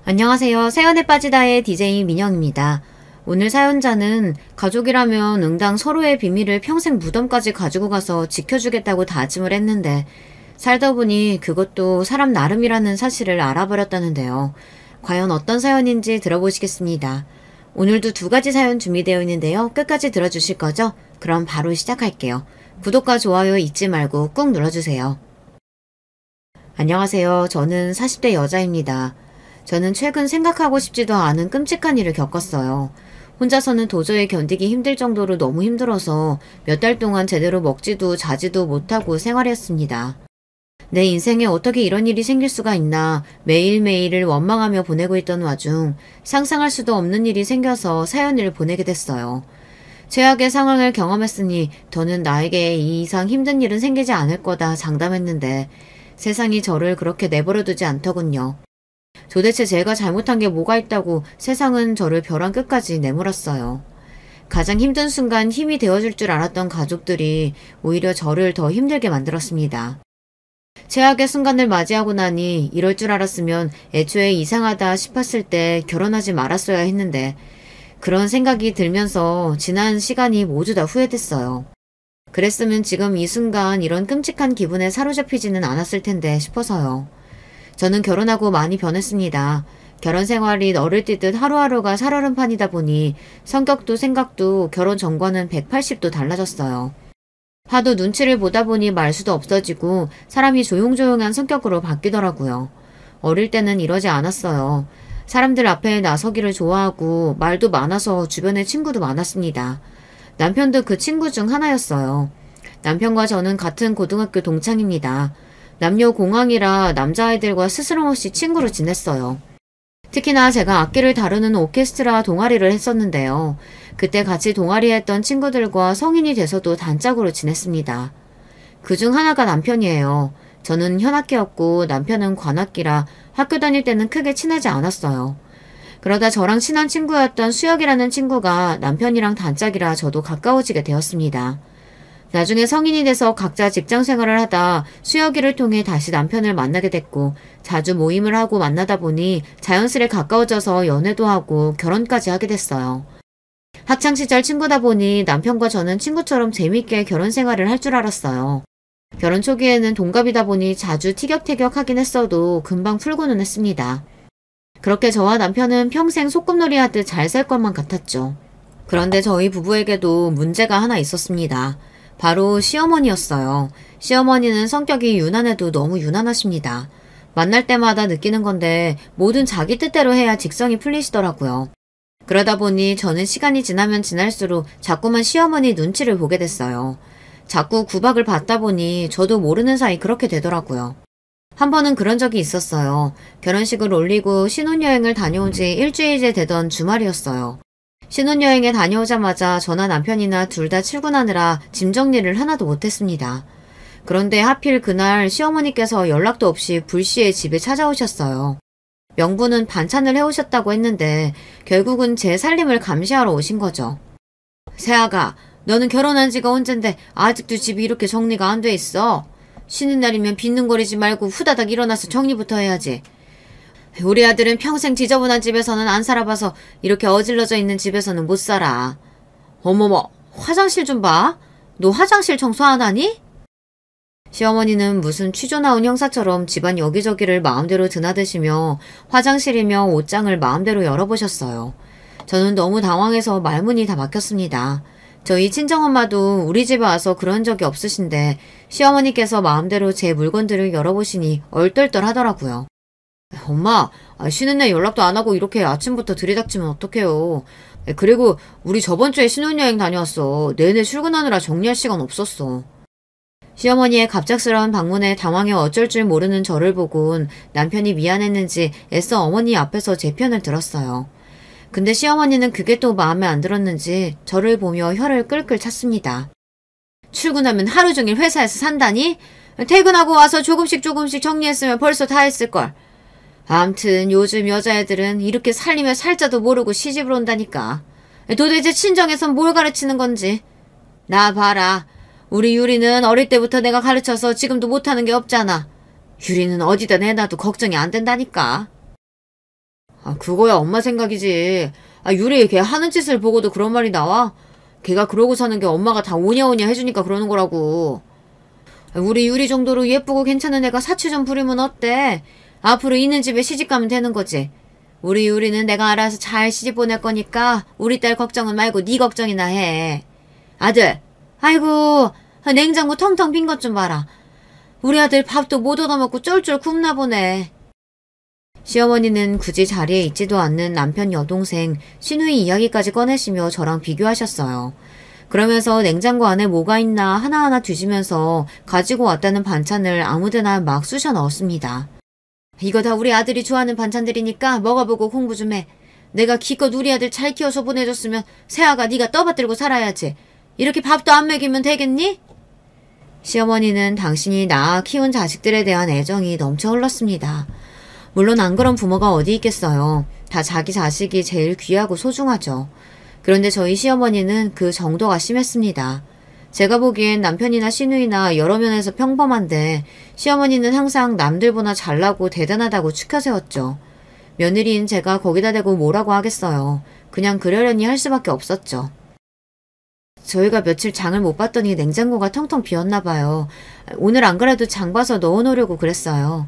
안녕하세요. 사연에 빠지다의 DJ 민영입니다. 오늘 사연자는 가족이라면 응당 서로의 비밀을 평생 무덤까지 가지고 가서 지켜주겠다고 다짐을 했는데 살다 보니 그것도 사람 나름이라는 사실을 알아버렸다는데요. 과연 어떤 사연인지 들어보시겠습니다. 오늘도 두 가지 사연 준비되어 있는데요. 끝까지 들어주실 거죠? 그럼 바로 시작할게요. 구독과 좋아요 잊지 말고 꾹 눌러주세요. 안녕하세요. 저는 40대 여자입니다. 저는 최근 생각하고 싶지도 않은 끔찍한 일을 겪었어요. 혼자서는 도저히 견디기 힘들 정도로 너무 힘들어서 몇 달 동안 제대로 먹지도 자지도 못하고 생활했습니다. 내 인생에 어떻게 이런 일이 생길 수가 있나 매일매일을 원망하며 보내고 있던 와중 상상할 수도 없는 일이 생겨서 사연을 보내게 됐어요. 최악의 상황을 경험했으니 더는 나에게 이 이상 힘든 일은 생기지 않을 거다 장담했는데 세상이 저를 그렇게 내버려두지 않더군요. 도대체 제가 잘못한 게 뭐가 있다고 세상은 저를 벼랑 끝까지 내몰았어요. 가장 힘든 순간 힘이 되어줄 줄 알았던 가족들이 오히려 저를 더 힘들게 만들었습니다. 최악의 순간을 맞이하고 나니 이럴 줄 알았으면 애초에 이상하다 싶었을 때 결혼하지 말았어야 했는데 그런 생각이 들면서 지난 시간이 모두 다 후회됐어요. 그랬으면 지금 이 순간 이런 끔찍한 기분에 사로잡히지는 않았을 텐데 싶어서요. 저는 결혼하고 많이 변했습니다. 결혼 생활이 너를 띠듯 하루하루가 살얼음판이다 보니 성격도 생각도 결혼 전과는 180도 달라졌어요. 하도 눈치를 보다 보니 말수도 없어지고 사람이 조용조용한 성격으로 바뀌더라고요. 어릴 때는 이러지 않았어요. 사람들 앞에 나서기를 좋아하고 말도 많아서 주변에 친구도 많았습니다. 남편도 그 친구 중 하나였어요. 남편과 저는 같은 고등학교 동창입니다. 남녀 공학이라 남자아이들과 스스럼없이 친구로 지냈어요. 특히나 제가 악기를 다루는 오케스트라 동아리를 했었는데요. 그때 같이 동아리했던 친구들과 성인이 돼서도 단짝으로 지냈습니다. 그중 하나가 남편이에요. 저는 현악기였고 남편은 관악기라 학교 다닐 때는 크게 친하지 않았어요. 그러다 저랑 친한 친구였던 수혁이라는 친구가 남편이랑 단짝이라 저도 가까워지게 되었습니다. 나중에 성인이 돼서 각자 직장 생활을 하다 수혁이를 통해 다시 남편을 만나게 됐고 자주 모임을 하고 만나다 보니 자연스레 가까워져서 연애도 하고 결혼까지 하게 됐어요. 학창시절 친구다 보니 남편과 저는 친구처럼 재밌게 결혼 생활을 할 줄 알았어요. 결혼 초기에는 동갑이다 보니 자주 티격태격하긴 했어도 금방 풀고는 했습니다. 그렇게 저와 남편은 평생 소꿉놀이 하듯 잘 살 것만 같았죠. 그런데 저희 부부에게도 문제가 하나 있었습니다. 바로 시어머니였어요. 시어머니는 성격이 유난해도 너무 유난하십니다. 만날 때마다 느끼는 건데 뭐든 자기 뜻대로 해야 직성이 풀리시더라고요. 그러다 보니 저는 시간이 지나면 지날수록 자꾸만 시어머니 눈치를 보게 됐어요. 자꾸 구박을 받다 보니 저도 모르는 사이 그렇게 되더라고요. 한 번은 그런 적이 있었어요. 결혼식을 올리고 신혼여행을 다녀온 지 일주일째 되던 주말이었어요. 신혼여행에 다녀오자마자 저나 남편이나 둘 다 출근하느라 짐 정리를 하나도 못했습니다. 그런데 하필 그날 시어머니께서 연락도 없이 불시에 집에 찾아오셨어요. 명분은 반찬을 해오셨다고 했는데 결국은 제 살림을 감시하러 오신 거죠. 새아가, 너는 결혼한 지가 언젠데 아직도 집이 이렇게 정리가 안 돼 있어? 쉬는 날이면 빈둥거리지 말고 후다닥 일어나서 정리부터 해야지. 우리 아들은 평생 지저분한 집에서는 안 살아봐서 이렇게 어질러져 있는 집에서는 못 살아. 어머머, 화장실 좀 봐. 너 화장실 청소 안 하니? 시어머니는 무슨 취조 나온 형사처럼 집안 여기저기를 마음대로 드나드시며 화장실이며 옷장을 마음대로 열어보셨어요. 저는 너무 당황해서 말문이 다 막혔습니다. 저희 친정엄마도 우리 집에 와서 그런 적이 없으신데 시어머니께서 마음대로 제 물건들을 열어보시니 얼떨떨 하더라고요. 엄마, 쉬는 날 연락도 안 하고 이렇게 아침부터 들이닥치면 어떡해요. 그리고 우리 저번 주에 신혼여행 다녀왔어. 내내 출근하느라 정리할 시간 없었어. 시어머니의 갑작스러운 방문에 당황해 어쩔 줄 모르는 저를 보곤 남편이 미안했는지 애써 어머니 앞에서 제 편을 들었어요. 근데 시어머니는 그게 또 마음에 안 들었는지 저를 보며 혀를 끌끌 찼습니다. 출근하면 하루 종일 회사에서 산다니? 퇴근하고 와서 조금씩 정리했으면 벌써 다 했을걸. 암튼 요즘 여자애들은 이렇게 살림에 살자도 모르고 시집을 온다니까. 도대체 친정에선 뭘 가르치는 건지. 나 봐라. 우리 유리는 어릴 때부터 내가 가르쳐서 지금도 못하는 게 없잖아. 유리는 어디다 내놔도 걱정이 안 된다니까. 그거야 엄마 생각이지. 유리 걔 하는 짓을 보고도 그런 말이 나와? 걔가 그러고 사는 게 엄마가 다 오냐오냐 해주니까 그러는 거라고. 우리 유리 정도로 예쁘고 괜찮은 애가 사치 좀 부리면 어때? 앞으로 있는 집에 시집가면 되는 거지. 우리 유리는 내가 알아서 잘 시집 보낼 거니까 우리 딸 걱정은 말고 네 걱정이나 해. 아들, 아이고 냉장고 텅텅 빈 것 좀 봐라. 우리 아들 밥도 못 얻어먹고 쫄쫄 굶나 보네. 시어머니는 굳이 자리에 있지도 않는 남편 여동생 신우이 이야기까지 꺼내시며 저랑 비교하셨어요. 그러면서 냉장고 안에 뭐가 있나 하나하나 뒤지면서 가지고 왔다는 반찬을 아무데나 막 쑤셔 넣었습니다. 이거 다 우리 아들이 좋아하는 반찬들이니까 먹어보고 공부 좀 해. 내가 기껏 우리 아들 잘 키워서 보내줬으면 새아가 네가 떠받들고 살아야지. 이렇게 밥도 안 먹이면 되겠니? 시어머니는 당신이 낳아 키운 자식들에 대한 애정이 넘쳐 흘렀습니다. 물론 안 그런 부모가 어디 있겠어요. 다 자기 자식이 제일 귀하고 소중하죠. 그런데 저희 시어머니는 그 정도가 심했습니다. 제가 보기엔 남편이나 시누이나 여러 면에서 평범한데 시어머니는 항상 남들보다 잘나고 대단하다고 추켜세웠죠. 며느리인 제가 거기다 대고 뭐라고 하겠어요. 그냥 그러려니 할 수밖에 없었죠. 저희가 며칠 장을 못 봤더니 냉장고가 텅텅 비었나 봐요. 오늘 안 그래도 장 봐서 넣어놓으려고 그랬어요.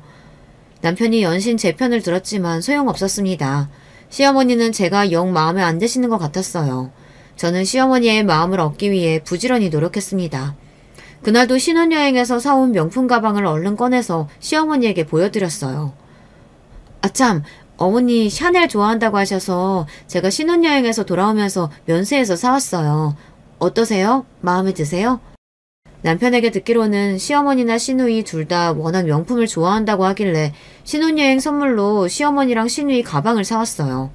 남편이 연신 제 편을 들었지만 소용없었습니다. 시어머니는 제가 영 마음에 안 드시는 것 같았어요. 저는 시어머니의 마음을 얻기 위해 부지런히 노력했습니다. 그날도 신혼여행에서 사온 명품 가방을 얼른 꺼내서 시어머니에게 보여드렸어요. 아참, 어머니 샤넬 좋아한다고 하셔서 제가 신혼여행에서 돌아오면서 면세에서 사왔어요. 어떠세요? 마음에 드세요? 남편에게 듣기로는 시어머니나 시누이 둘 다 워낙 명품을 좋아한다고 하길래 신혼여행 선물로 시어머니랑 시누이 가방을 사왔어요.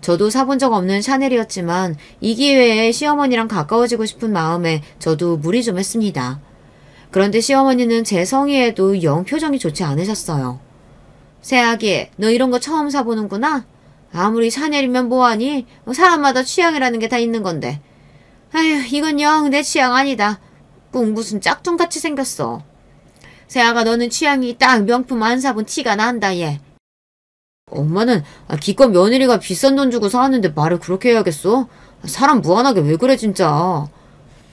저도 사본 적 없는 샤넬이었지만 이 기회에 시어머니랑 가까워지고 싶은 마음에 저도 무리 좀 했습니다. 그런데 시어머니는 제 성의에도 영 표정이 좋지 않으셨어요. 새아기, 너 이런 거 처음 사보는구나? 아무리 샤넬이면 뭐하니? 사람마다 취향이라는 게 다 있는 건데. 아휴, 이건 영 내 취향 아니다. 꼭 무슨 짝퉁같이 생겼어. 새아가 너는 취향이 딱 명품 안 사본 티가 난다 얘. 엄마는 기껏 며느리가 비싼 돈 주고 사왔는데 말을 그렇게 해야겠어? 사람 무한하게 왜 그래 진짜.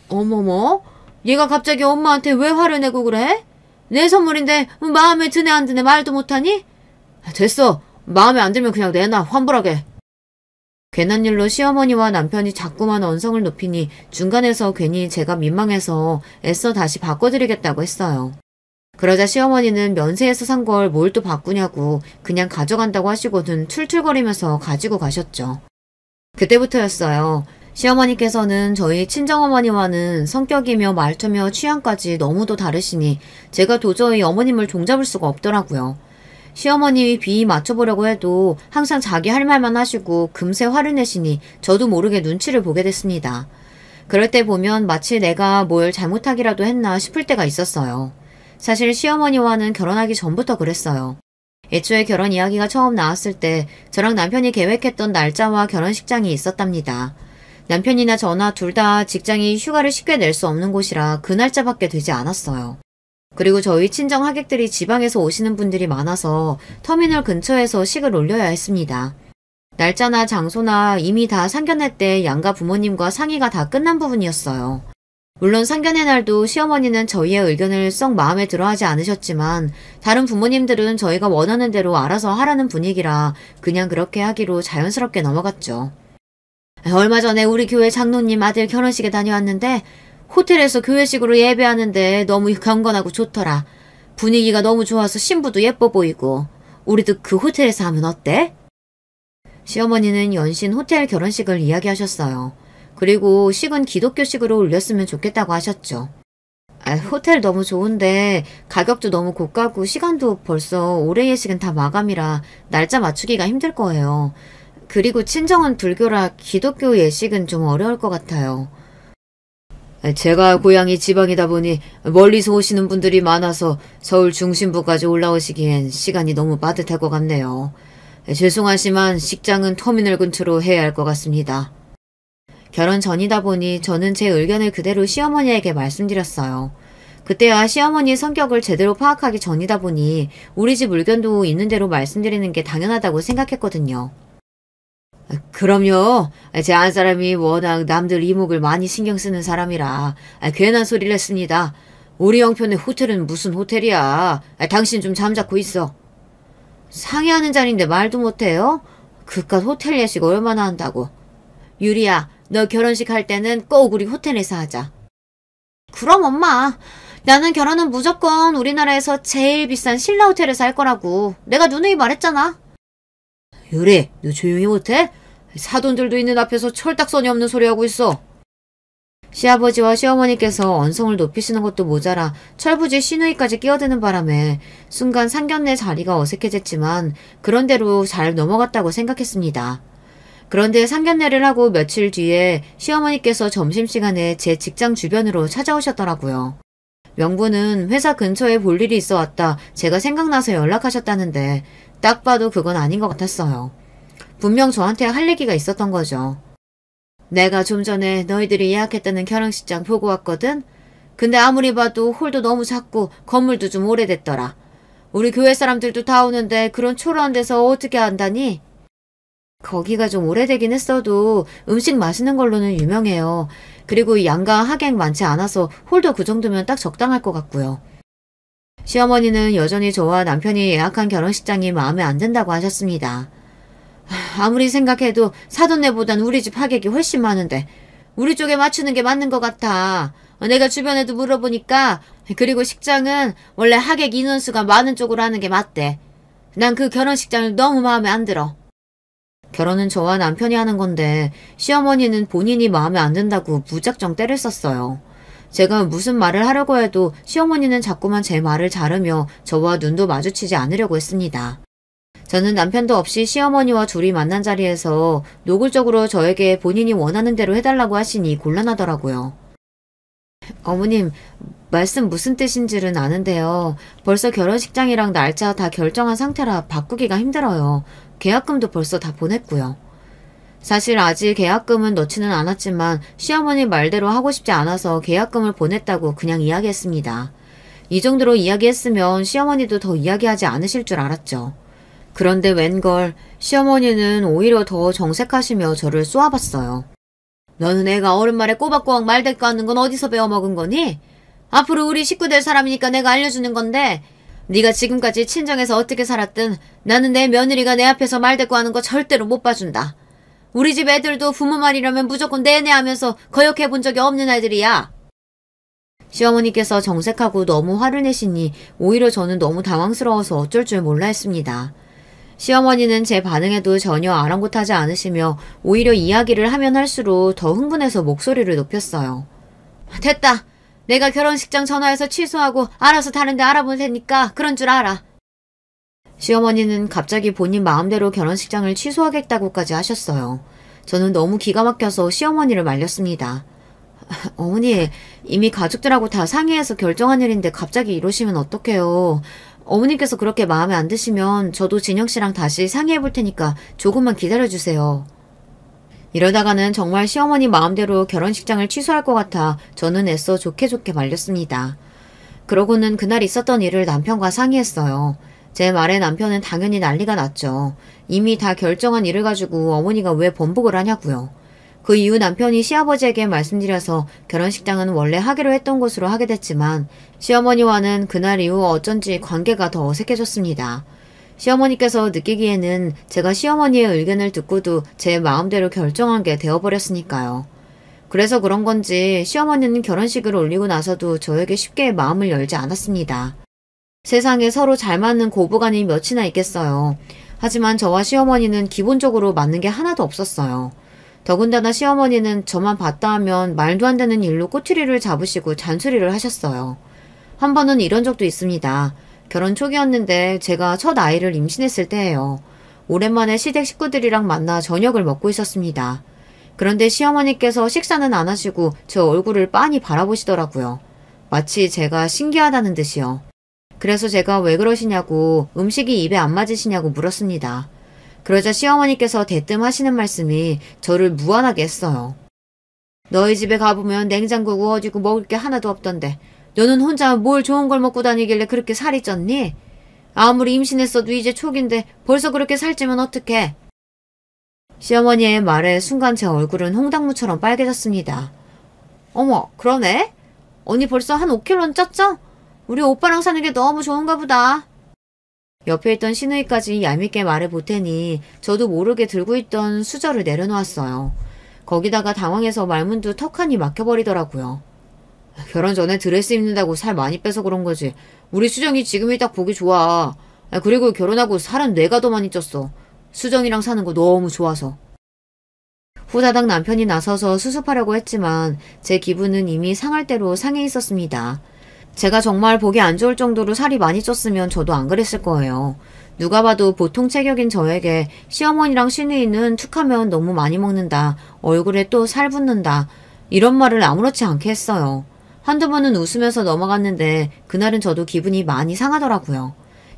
어머머? 얘가 갑자기 엄마한테 왜 화를 내고 그래? 내 선물인데 마음에 드네 안 드네 말도 못하니? 됐어. 마음에 안 들면 그냥 내놔 환불하게. 괜한 일로 시어머니와 남편이 자꾸만 언성을 높이니 중간에서 괜히 제가 민망해서 애써 다시 바꿔드리겠다고 했어요. 그러자 시어머니는 면세에서 산 걸 뭘 또 바꾸냐고 그냥 가져간다고 하시고는 툴툴거리면서 가지고 가셨죠. 그때부터였어요. 시어머니께서는 저희 친정어머니와는 성격이며 말투며 취향까지 너무도 다르시니 제가 도저히 어머님을 종잡을 수가 없더라고요. 시어머니 비위 맞춰보려고 해도 항상 자기 할 말만 하시고 금세 화를 내시니 저도 모르게 눈치를 보게 됐습니다. 그럴 때 보면 마치 내가 뭘 잘못하기라도 했나 싶을 때가 있었어요. 사실 시어머니와는 결혼하기 전부터 그랬어요. 애초에 결혼 이야기가 처음 나왔을 때 저랑 남편이 계획했던 날짜와 결혼식장이 있었답니다. 남편이나 저나 둘 다 직장이 휴가를 쉽게 낼 수 없는 곳이라 그 날짜밖에 되지 않았어요. 그리고 저희 친정 하객들이 지방에서 오시는 분들이 많아서 터미널 근처에서 식을 올려야 했습니다. 날짜나 장소나 이미 다 상견례 때 양가 부모님과 상의가 다 끝난 부분이었어요. 물론 상견례 날도 시어머니는 저희의 의견을 썩 마음에 들어하지 않으셨지만 다른 부모님들은 저희가 원하는 대로 알아서 하라는 분위기라 그냥 그렇게 하기로 자연스럽게 넘어갔죠. 얼마 전에 우리 교회 장로님 아들 결혼식에 다녀왔는데 호텔에서 교회식으로 예배하는데 너무 경건하고 좋더라. 분위기가 너무 좋아서 신부도 예뻐 보이고. 우리도 그 호텔에서 하면 어때? 시어머니는 연신 호텔 결혼식을 이야기하셨어요. 그리고 식은 기독교식으로 올렸으면 좋겠다고 하셨죠. 호텔 너무 좋은데 가격도 너무 고가고 시간도 벌써 올해 예식은 다 마감이라 날짜 맞추기가 힘들 거예요. 그리고 친정은 불교라 기독교 예식은 좀 어려울 것 같아요. 제가 고향이 지방이다 보니 멀리서 오시는 분들이 많아서 서울 중심부까지 올라오시기엔 시간이 너무 빠듯할 것 같네요. 죄송하지만 식장은 터미널 근처로 해야 할 것 같습니다. 결혼 전이다 보니 저는 제 의견을 그대로 시어머니에게 말씀드렸어요. 그때야 시어머니 성격을 제대로 파악하기 전이다 보니 우리 집 의견도 있는 대로 말씀드리는 게 당연하다고 생각했거든요. 그럼요. 제 안사람이 워낙 남들 이목을 많이 신경 쓰는 사람이라 괜한 소리를 했습니다. 우리 형편의 호텔은 무슨 호텔이야. 당신 좀 잠자코 있어. 상의하는 자리인데 말도 못해요? 그깟 호텔 예식 얼마나 한다고. 유리야, 너 결혼식 할 때는 꼭 우리 호텔에서 하자. 그럼 엄마, 나는 결혼은 무조건 우리나라에서 제일 비싼 신라 호텔에서 할 거라고. 내가 누누이 말했잖아. 유리, 너 조용히 못해? 사돈들도 있는 앞에서 철딱서니 없는 소리 하고 있어. 시아버지와 시어머니께서 언성을 높이시는 것도 모자라 철부지 시누이까지 끼어드는 바람에 순간 상견례 자리가 어색해졌지만 그런대로 잘 넘어갔다고 생각했습니다. 그런데 상견례를 하고 며칠 뒤에 시어머니께서 점심시간에 제 직장 주변으로 찾아오셨더라고요. 명분은 회사 근처에 볼 일이 있어 왔다 제가 생각나서 연락하셨다는데 딱 봐도 그건 아닌 것 같았어요. 분명 저한테 할 얘기가 있었던 거죠. 내가 좀 전에 너희들이 예약했다는 결혼식장 보고 왔거든? 근데 아무리 봐도 홀도 너무 작고 건물도 좀 오래됐더라. 우리 교회 사람들도 다 오는데 그런 초라한 데서 어떻게 한다니? 거기가 좀 오래되긴 했어도 음식 맛있는 걸로는 유명해요. 그리고 양가 하객 많지 않아서 홀도 그 정도면 딱 적당할 것 같고요. 시어머니는 여전히 저와 남편이 예약한 결혼식장이 마음에 안 든다고 하셨습니다. 아무리 생각해도 사돈네보단 우리 집 하객이 훨씬 많은데 우리 쪽에 맞추는 게 맞는 것 같아. 내가 주변에도 물어보니까 그리고 식장은 원래 하객 인원수가 많은 쪽으로 하는 게 맞대. 난 그 결혼식장을 너무 마음에 안 들어. 결혼은 저와 남편이 하는 건데 시어머니는 본인이 마음에 안 든다고 무작정 때를 썼어요. 제가 무슨 말을 하려고 해도 시어머니는 자꾸만 제 말을 자르며 저와 눈도 마주치지 않으려고 했습니다. 저는 남편도 없이 시어머니와 둘이 만난 자리에서 노골적으로 저에게 본인이 원하는 대로 해달라고 하시니 곤란하더라고요. 어머님, 말씀 무슨 뜻인지는 아는데요. 벌써 결혼식장이랑 날짜 다 결정한 상태라 바꾸기가 힘들어요. 계약금도 벌써 다 보냈고요. 사실 아직 계약금은 넣지는 않았지만 시어머니 말대로 하고 싶지 않아서 계약금을 보냈다고 그냥 이야기했습니다. 이 정도로 이야기했으면 시어머니도 더 이야기하지 않으실 줄 알았죠. 그런데 웬걸 시어머니는 오히려 더 정색하시며 저를 쏘아봤어요. 너는 애가 어른 말에 꼬박꼬박 말대꾸 하는 건 어디서 배워먹은 거니? 앞으로 우리 식구 될 사람이니까 내가 알려주는 건데 네가 지금까지 친정에서 어떻게 살았든 나는 내 며느리가 내 앞에서 말대꾸 하는 거 절대로 못 봐준다. 우리 집 애들도 부모 말이라면 무조건 내내 하면서 거역해 본 적이 없는 애들이야. 시어머니께서 정색하고 너무 화를 내시니 오히려 저는 너무 당황스러워서 어쩔 줄 몰라 했습니다. 시어머니는 제 반응에도 전혀 아랑곳하지 않으시며 오히려 이야기를 하면 할수록 더 흥분해서 목소리를 높였어요. 됐다. 내가 결혼식장 전화해서 취소하고 알아서 다른 데 알아볼 테니까 그런 줄 알아. 시어머니는 갑자기 본인 마음대로 결혼식장을 취소하겠다고까지 하셨어요. 저는 너무 기가 막혀서 시어머니를 말렸습니다. 어머니, 이미 가족들하고 다 상의해서 결정한 일인데 갑자기 이러시면 어떡해요. 어머님께서 그렇게 마음에 안 드시면 저도 진영씨랑 다시 상의해볼 테니까 조금만 기다려주세요. 이러다가는 정말 시어머니 마음대로 결혼식장을 취소할 것 같아 저는 애써 좋게 말렸습니다. 그러고는 그날 있었던 일을 남편과 상의했어요. 제 말에 남편은 당연히 난리가 났죠. 이미 다 결정한 일을 가지고 어머니가 왜 번복을 하냐고요. 그 이후 남편이 시아버지에게 말씀드려서 결혼식장은 원래 하기로 했던 곳으로 하게 됐지만 시어머니와는 그날 이후 어쩐지 관계가 더 어색해졌습니다. 시어머니께서 느끼기에는 제가 시어머니의 의견을 듣고도 제 마음대로 결정한 게 되어버렸으니까요. 그래서 그런 건지 시어머니는 결혼식을 올리고 나서도 저에게 쉽게 마음을 열지 않았습니다. 세상에 서로 잘 맞는 고부간이 몇이나 있겠어요. 하지만 저와 시어머니는 기본적으로 맞는 게 하나도 없었어요. 더군다나 시어머니는 저만 봤다 하면 말도 안 되는 일로 꼬투리를 잡으시고 잔소리를 하셨어요. 한 번은 이런 적도 있습니다. 결혼 초기였는데 제가 첫 아이를 임신했을 때예요. 오랜만에 시댁 식구들이랑 만나 저녁을 먹고 있었습니다. 그런데 시어머니께서 식사는 안 하시고 저 얼굴을 빤히 바라보시더라고요. 마치 제가 신기하다는 듯이요. 그래서 제가 왜 그러시냐고 음식이 입에 안 맞으시냐고 물었습니다. 그러자 시어머니께서 대뜸 하시는 말씀이 저를 무안하게 했어요. 너희 집에 가보면 냉장고 우거지고 먹을 게 하나도 없던데 너는 혼자 뭘 좋은 걸 먹고 다니길래 그렇게 살이 쪘니? 아무리 임신했어도 이제 초기인데 벌써 그렇게 살찌면 어떡해? 시어머니의 말에 순간 제 얼굴은 홍당무처럼 빨개졌습니다. 어머, 그러네? 언니 벌써 한 5kg는 쪘죠? 우리 오빠랑 사는 게 너무 좋은가 보다. 옆에 있던 시누이까지 얄밉게 말해 보태니 저도 모르게 들고 있던 수저를 내려놓았어요. 거기다가 당황해서 말문도 턱하니 막혀버리더라고요. 결혼 전에 드레스 입는다고 살 많이 빼서 그런 거지. 우리 수정이 지금이 딱 보기 좋아. 그리고 결혼하고 살은 뇌가 더 많이 쪘어. 수정이랑 사는 거 너무 좋아서. 후다닥 남편이 나서서 수습하려고 했지만 제 기분은 이미 상할 대로 상해 있었습니다. 제가 정말 보기 안 좋을 정도로 살이 많이 쪘으면 저도 안 그랬을 거예요. 누가 봐도 보통 체격인 저에게 시어머니랑 시누이는 툭하면 너무 많이 먹는다. 얼굴에 또 살 붙는다. 이런 말을 아무렇지 않게 했어요. 한두 번은 웃으면서 넘어갔는데 그날은 저도 기분이 많이 상하더라고요.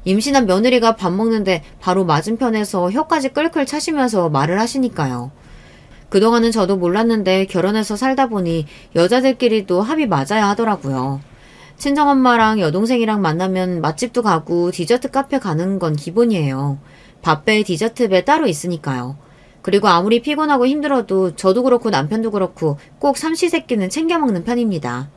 임신한 며느리가 밥 먹는데 바로 맞은편에서 혀까지 끌끌 차시면서 말을 하시니까요. 그동안은 저도 몰랐는데 결혼해서 살다 보니 여자들끼리도 합이 맞아야 하더라고요. 친정엄마랑 여동생이랑 만나면 맛집도 가고 디저트 카페 가는 건 기본이에요. 밥배, 디저트배 따로 있으니까요. 그리고 아무리 피곤하고 힘들어도 저도 그렇고 남편도 그렇고 꼭 삼시세끼는 챙겨 먹는 편입니다.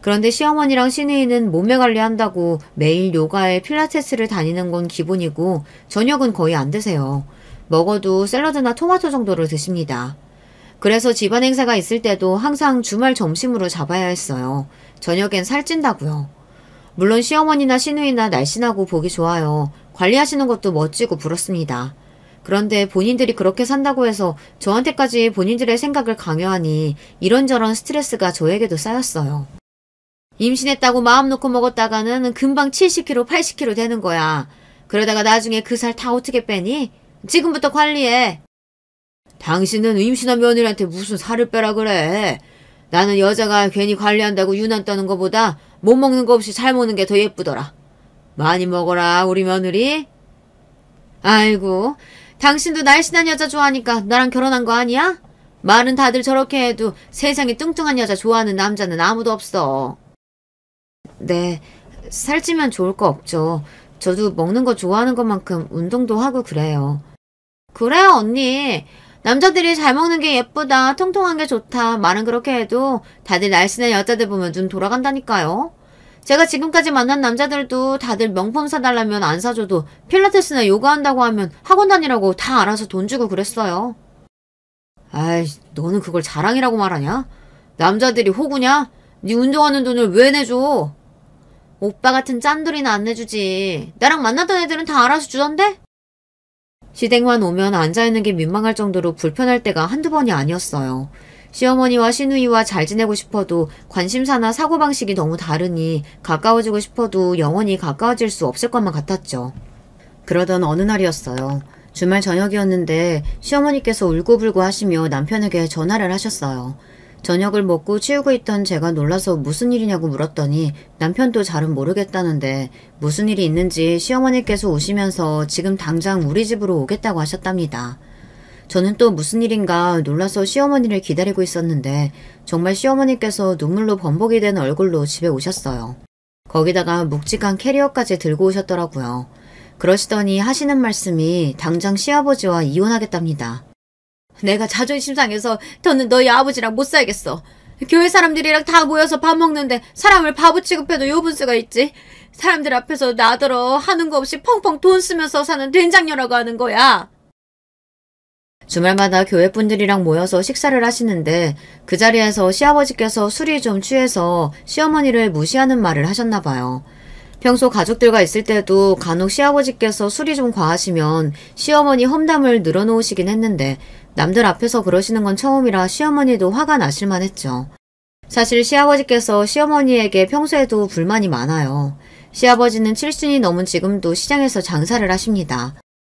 그런데 시어머니랑 시누이는 몸매 관리한다고 매일 요가에 필라테스를 다니는 건 기본이고 저녁은 거의 안 드세요. 먹어도 샐러드나 토마토 정도를 드십니다. 그래서 집안 행사가 있을 때도 항상 주말 점심으로 잡아야 했어요. 저녁엔 살찐다고요. 물론 시어머니나 시누이나 날씬하고 보기 좋아요. 관리하시는 것도 멋지고 부럽습니다. 그런데 본인들이 그렇게 산다고 해서 저한테까지 본인들의 생각을 강요하니 이런저런 스트레스가 저에게도 쌓였어요. 임신했다고 마음 놓고 먹었다가는 금방 70kg, 80kg 되는 거야. 그러다가 나중에 그 살 다 어떻게 빼니? 지금부터 관리해. 당신은 임신한 며느리한테 무슨 살을 빼라 그래. 나는 여자가 괜히 관리한다고 유난 떠는 거보다 못 먹는 거 없이 잘 먹는 게 더 예쁘더라. 많이 먹어라 우리 며느리. 아이고, 당신도 날씬한 여자 좋아하니까 나랑 결혼한 거 아니야? 말은 다들 저렇게 해도 세상에 뚱뚱한 여자 좋아하는 남자는 아무도 없어. 네, 살찌면 좋을 거 없죠. 저도 먹는 거 좋아하는 것만큼 운동도 하고 그래요. 그래요, 언니. 남자들이 잘 먹는 게 예쁘다, 통통한 게 좋다, 말은 그렇게 해도 다들 날씬한 여자들 보면 눈 돌아간다니까요. 제가 지금까지 만난 남자들도 다들 명품 사달라면 안 사줘도 필라테스나 요가 한다고 하면 학원 다니라고 다 알아서 돈 주고 그랬어요. 아이, 너는 그걸 자랑이라고 말하냐? 남자들이 호구냐? 네 운동하는 돈을 왜 내줘? 오빠 같은 짠돌이는 안 내주지. 나랑 만났던 애들은 다 알아서 주던데? 시댁만 오면 앉아있는 게 민망할 정도로 불편할 때가 한두 번이 아니었어요. 시어머니와 시누이와 잘 지내고 싶어도 관심사나 사고방식이 너무 다르니 가까워지고 싶어도 영원히 가까워질 수 없을 것만 같았죠. 그러던 어느 날이었어요. 주말 저녁이었는데 시어머니께서 울고불고 하시며 남편에게 전화를 하셨어요. 저녁을 먹고 치우고 있던 제가 놀라서 무슨 일이냐고 물었더니 남편도 잘은 모르겠다는데 무슨 일이 있는지 시어머니께서 오시면서 지금 당장 우리 집으로 오겠다고 하셨답니다. 저는 또 무슨 일인가 놀라서 시어머니를 기다리고 있었는데 정말 시어머니께서 눈물로 범벅이 된 얼굴로 집에 오셨어요. 거기다가 묵직한 캐리어까지 들고 오셨더라고요. 그러시더니 하시는 말씀이 당장 시아버지와 이혼하겠답니다. 내가 자존심 상해서 더는 너희 아버지랑 못 살겠어. 교회 사람들이랑 다 모여서 밥 먹는데 사람을 바보 취급해도 요분 수가 있지. 사람들 앞에서 나더러 하는 거 없이 펑펑 돈 쓰면서 사는 된장녀라고 하는 거야. 주말마다 교회분들이랑 모여서 식사를 하시는데 그 자리에서 시아버지께서 술이 좀 취해서 시어머니를 무시하는 말을 하셨나 봐요. 평소 가족들과 있을 때도 간혹 시아버지께서 술이 좀 과하시면 시어머니 험담을 늘어놓으시긴 했는데 남들 앞에서 그러시는 건 처음이라 시어머니도 화가 나실만 했죠. 사실 시아버지께서 시어머니에게 평소에도 불만이 많아요. 시아버지는 70이 넘은 지금도 시장에서 장사를 하십니다.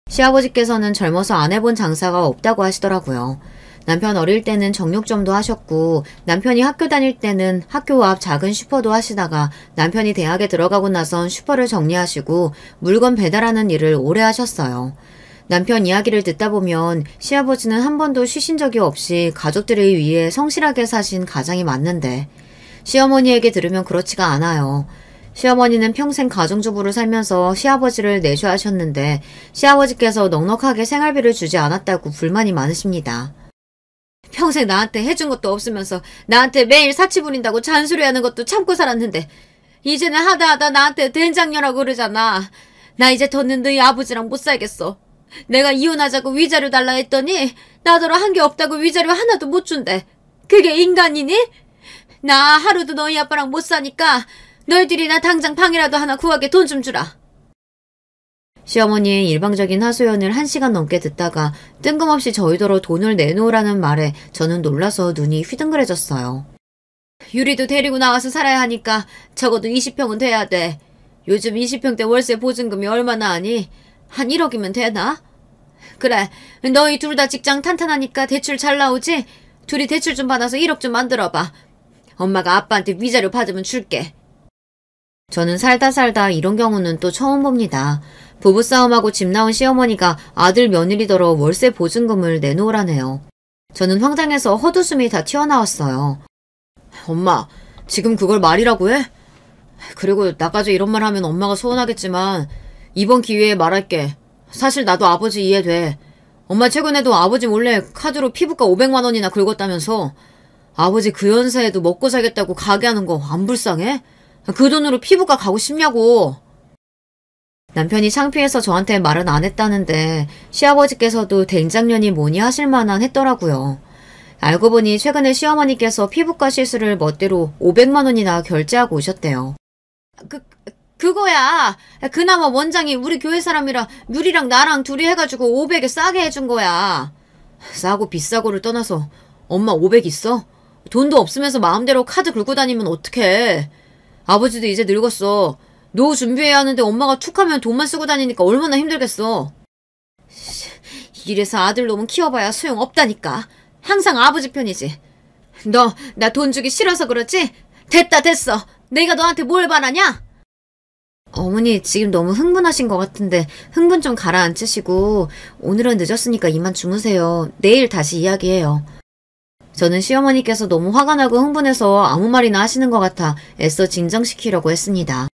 시아버지께서는 젊어서 안 해본 장사가 없다고 하시더라고요. 남편 어릴 때는 정육점도 하셨고 남편이 학교 다닐 때는 학교 앞 작은 슈퍼도 하시다가 남편이 대학에 들어가고 나선 슈퍼를 정리하시고 물건 배달하는 일을 오래 하셨어요. 남편 이야기를 듣다 보면 시아버지는 한 번도 쉬신 적이 없이 가족들을 위해 성실하게 사신 가장이 맞는데 시어머니에게 들으면 그렇지가 않아요. 시어머니는 평생 가정주부로 살면서 시아버지를 내조하셨는데 시아버지께서 넉넉하게 생활비를 주지 않았다고 불만이 많으십니다. 평생 나한테 해준 것도 없으면서 나한테 매일 사치 부린다고 잔소리하는 것도 참고 살았는데 이제는 하다 나한테 된장녀라고 그러잖아. 나 이제 더는 너희 아버지랑 못 살겠어. 내가 이혼하자고 위자료 달라 했더니 나더러 한 게 없다고 위자료 하나도 못 준대. 그게 인간이니? 나 하루도 너희 아빠랑 못 사니까 너희들이 나 당장 방이라도 하나 구하게 돈 좀 주라. 시어머니의 일방적인 하소연을 1시간 넘게 듣다가 뜬금없이 저희더러 돈을 내놓으라는 말에 저는 놀라서 눈이 휘둥그레졌어요. 유리도 데리고 나와서 살아야 하니까 적어도 20평은 돼야 돼. 요즘 20평대 월세 보증금이 얼마나 하니? 한 1억이면 되나? 그래, 너희 둘 다 직장 탄탄하니까 대출 잘 나오지? 둘이 대출 좀 받아서 1억 좀 만들어봐. 엄마가 아빠한테 위자료 받으면 줄게. 저는 살다 이런 경우는 또 처음 봅니다. 부부싸움하고 집 나온 시어머니가 아들 며느리더러 월세 보증금을 내놓으라네요. 저는 황당해서 헛웃음이 다 튀어나왔어요. 엄마, 지금 그걸 말이라고 해? 그리고 나까지 이런 말 하면 엄마가 서운하겠지만 이번 기회에 말할게. 사실 나도 아버지 이해돼. 엄마 최근에도 아버지 몰래 카드로 피부과 500만 원이나 긁었다면서 아버지 그 연세에도 먹고 살겠다고 가게 하는 거 안 불쌍해? 그 돈으로 피부과 가고 싶냐고. 남편이 창피해서 저한테 말은 안 했다는데 시아버지께서도 된장년이 뭐니 하실 만한 했더라고요. 알고 보니 최근에 시어머니께서 피부과 시술을 멋대로 500만 원이나 결제하고 오셨대요. 그거야. 그나마 원장이 우리 교회 사람이라 유리랑 나랑 둘이 해가지고 500에 싸게 해준 거야. 싸고 비싸고를 떠나서 엄마 500 있어? 돈도 없으면서 마음대로 카드 긁고 다니면 어떡해. 아버지도 이제 늙었어. 노후 준비해야 하는데 엄마가 툭하면 돈만 쓰고 다니니까 얼마나 힘들겠어. 이래서 아들 놈은 키워봐야 소용없다니까. 항상 아버지 편이지. 너 나 돈 주기 싫어서 그렇지? 됐어. 내가 너한테 뭘 바라냐? 어머니 지금 너무 흥분하신 것 같은데 흥분 좀 가라앉히시고 오늘은 늦었으니까 이만 주무세요. 내일 다시 이야기해요. 저는 시어머니께서 너무 화가 나고 흥분해서 아무 말이나 하시는 것 같아 애써 진정시키려고 했습니다.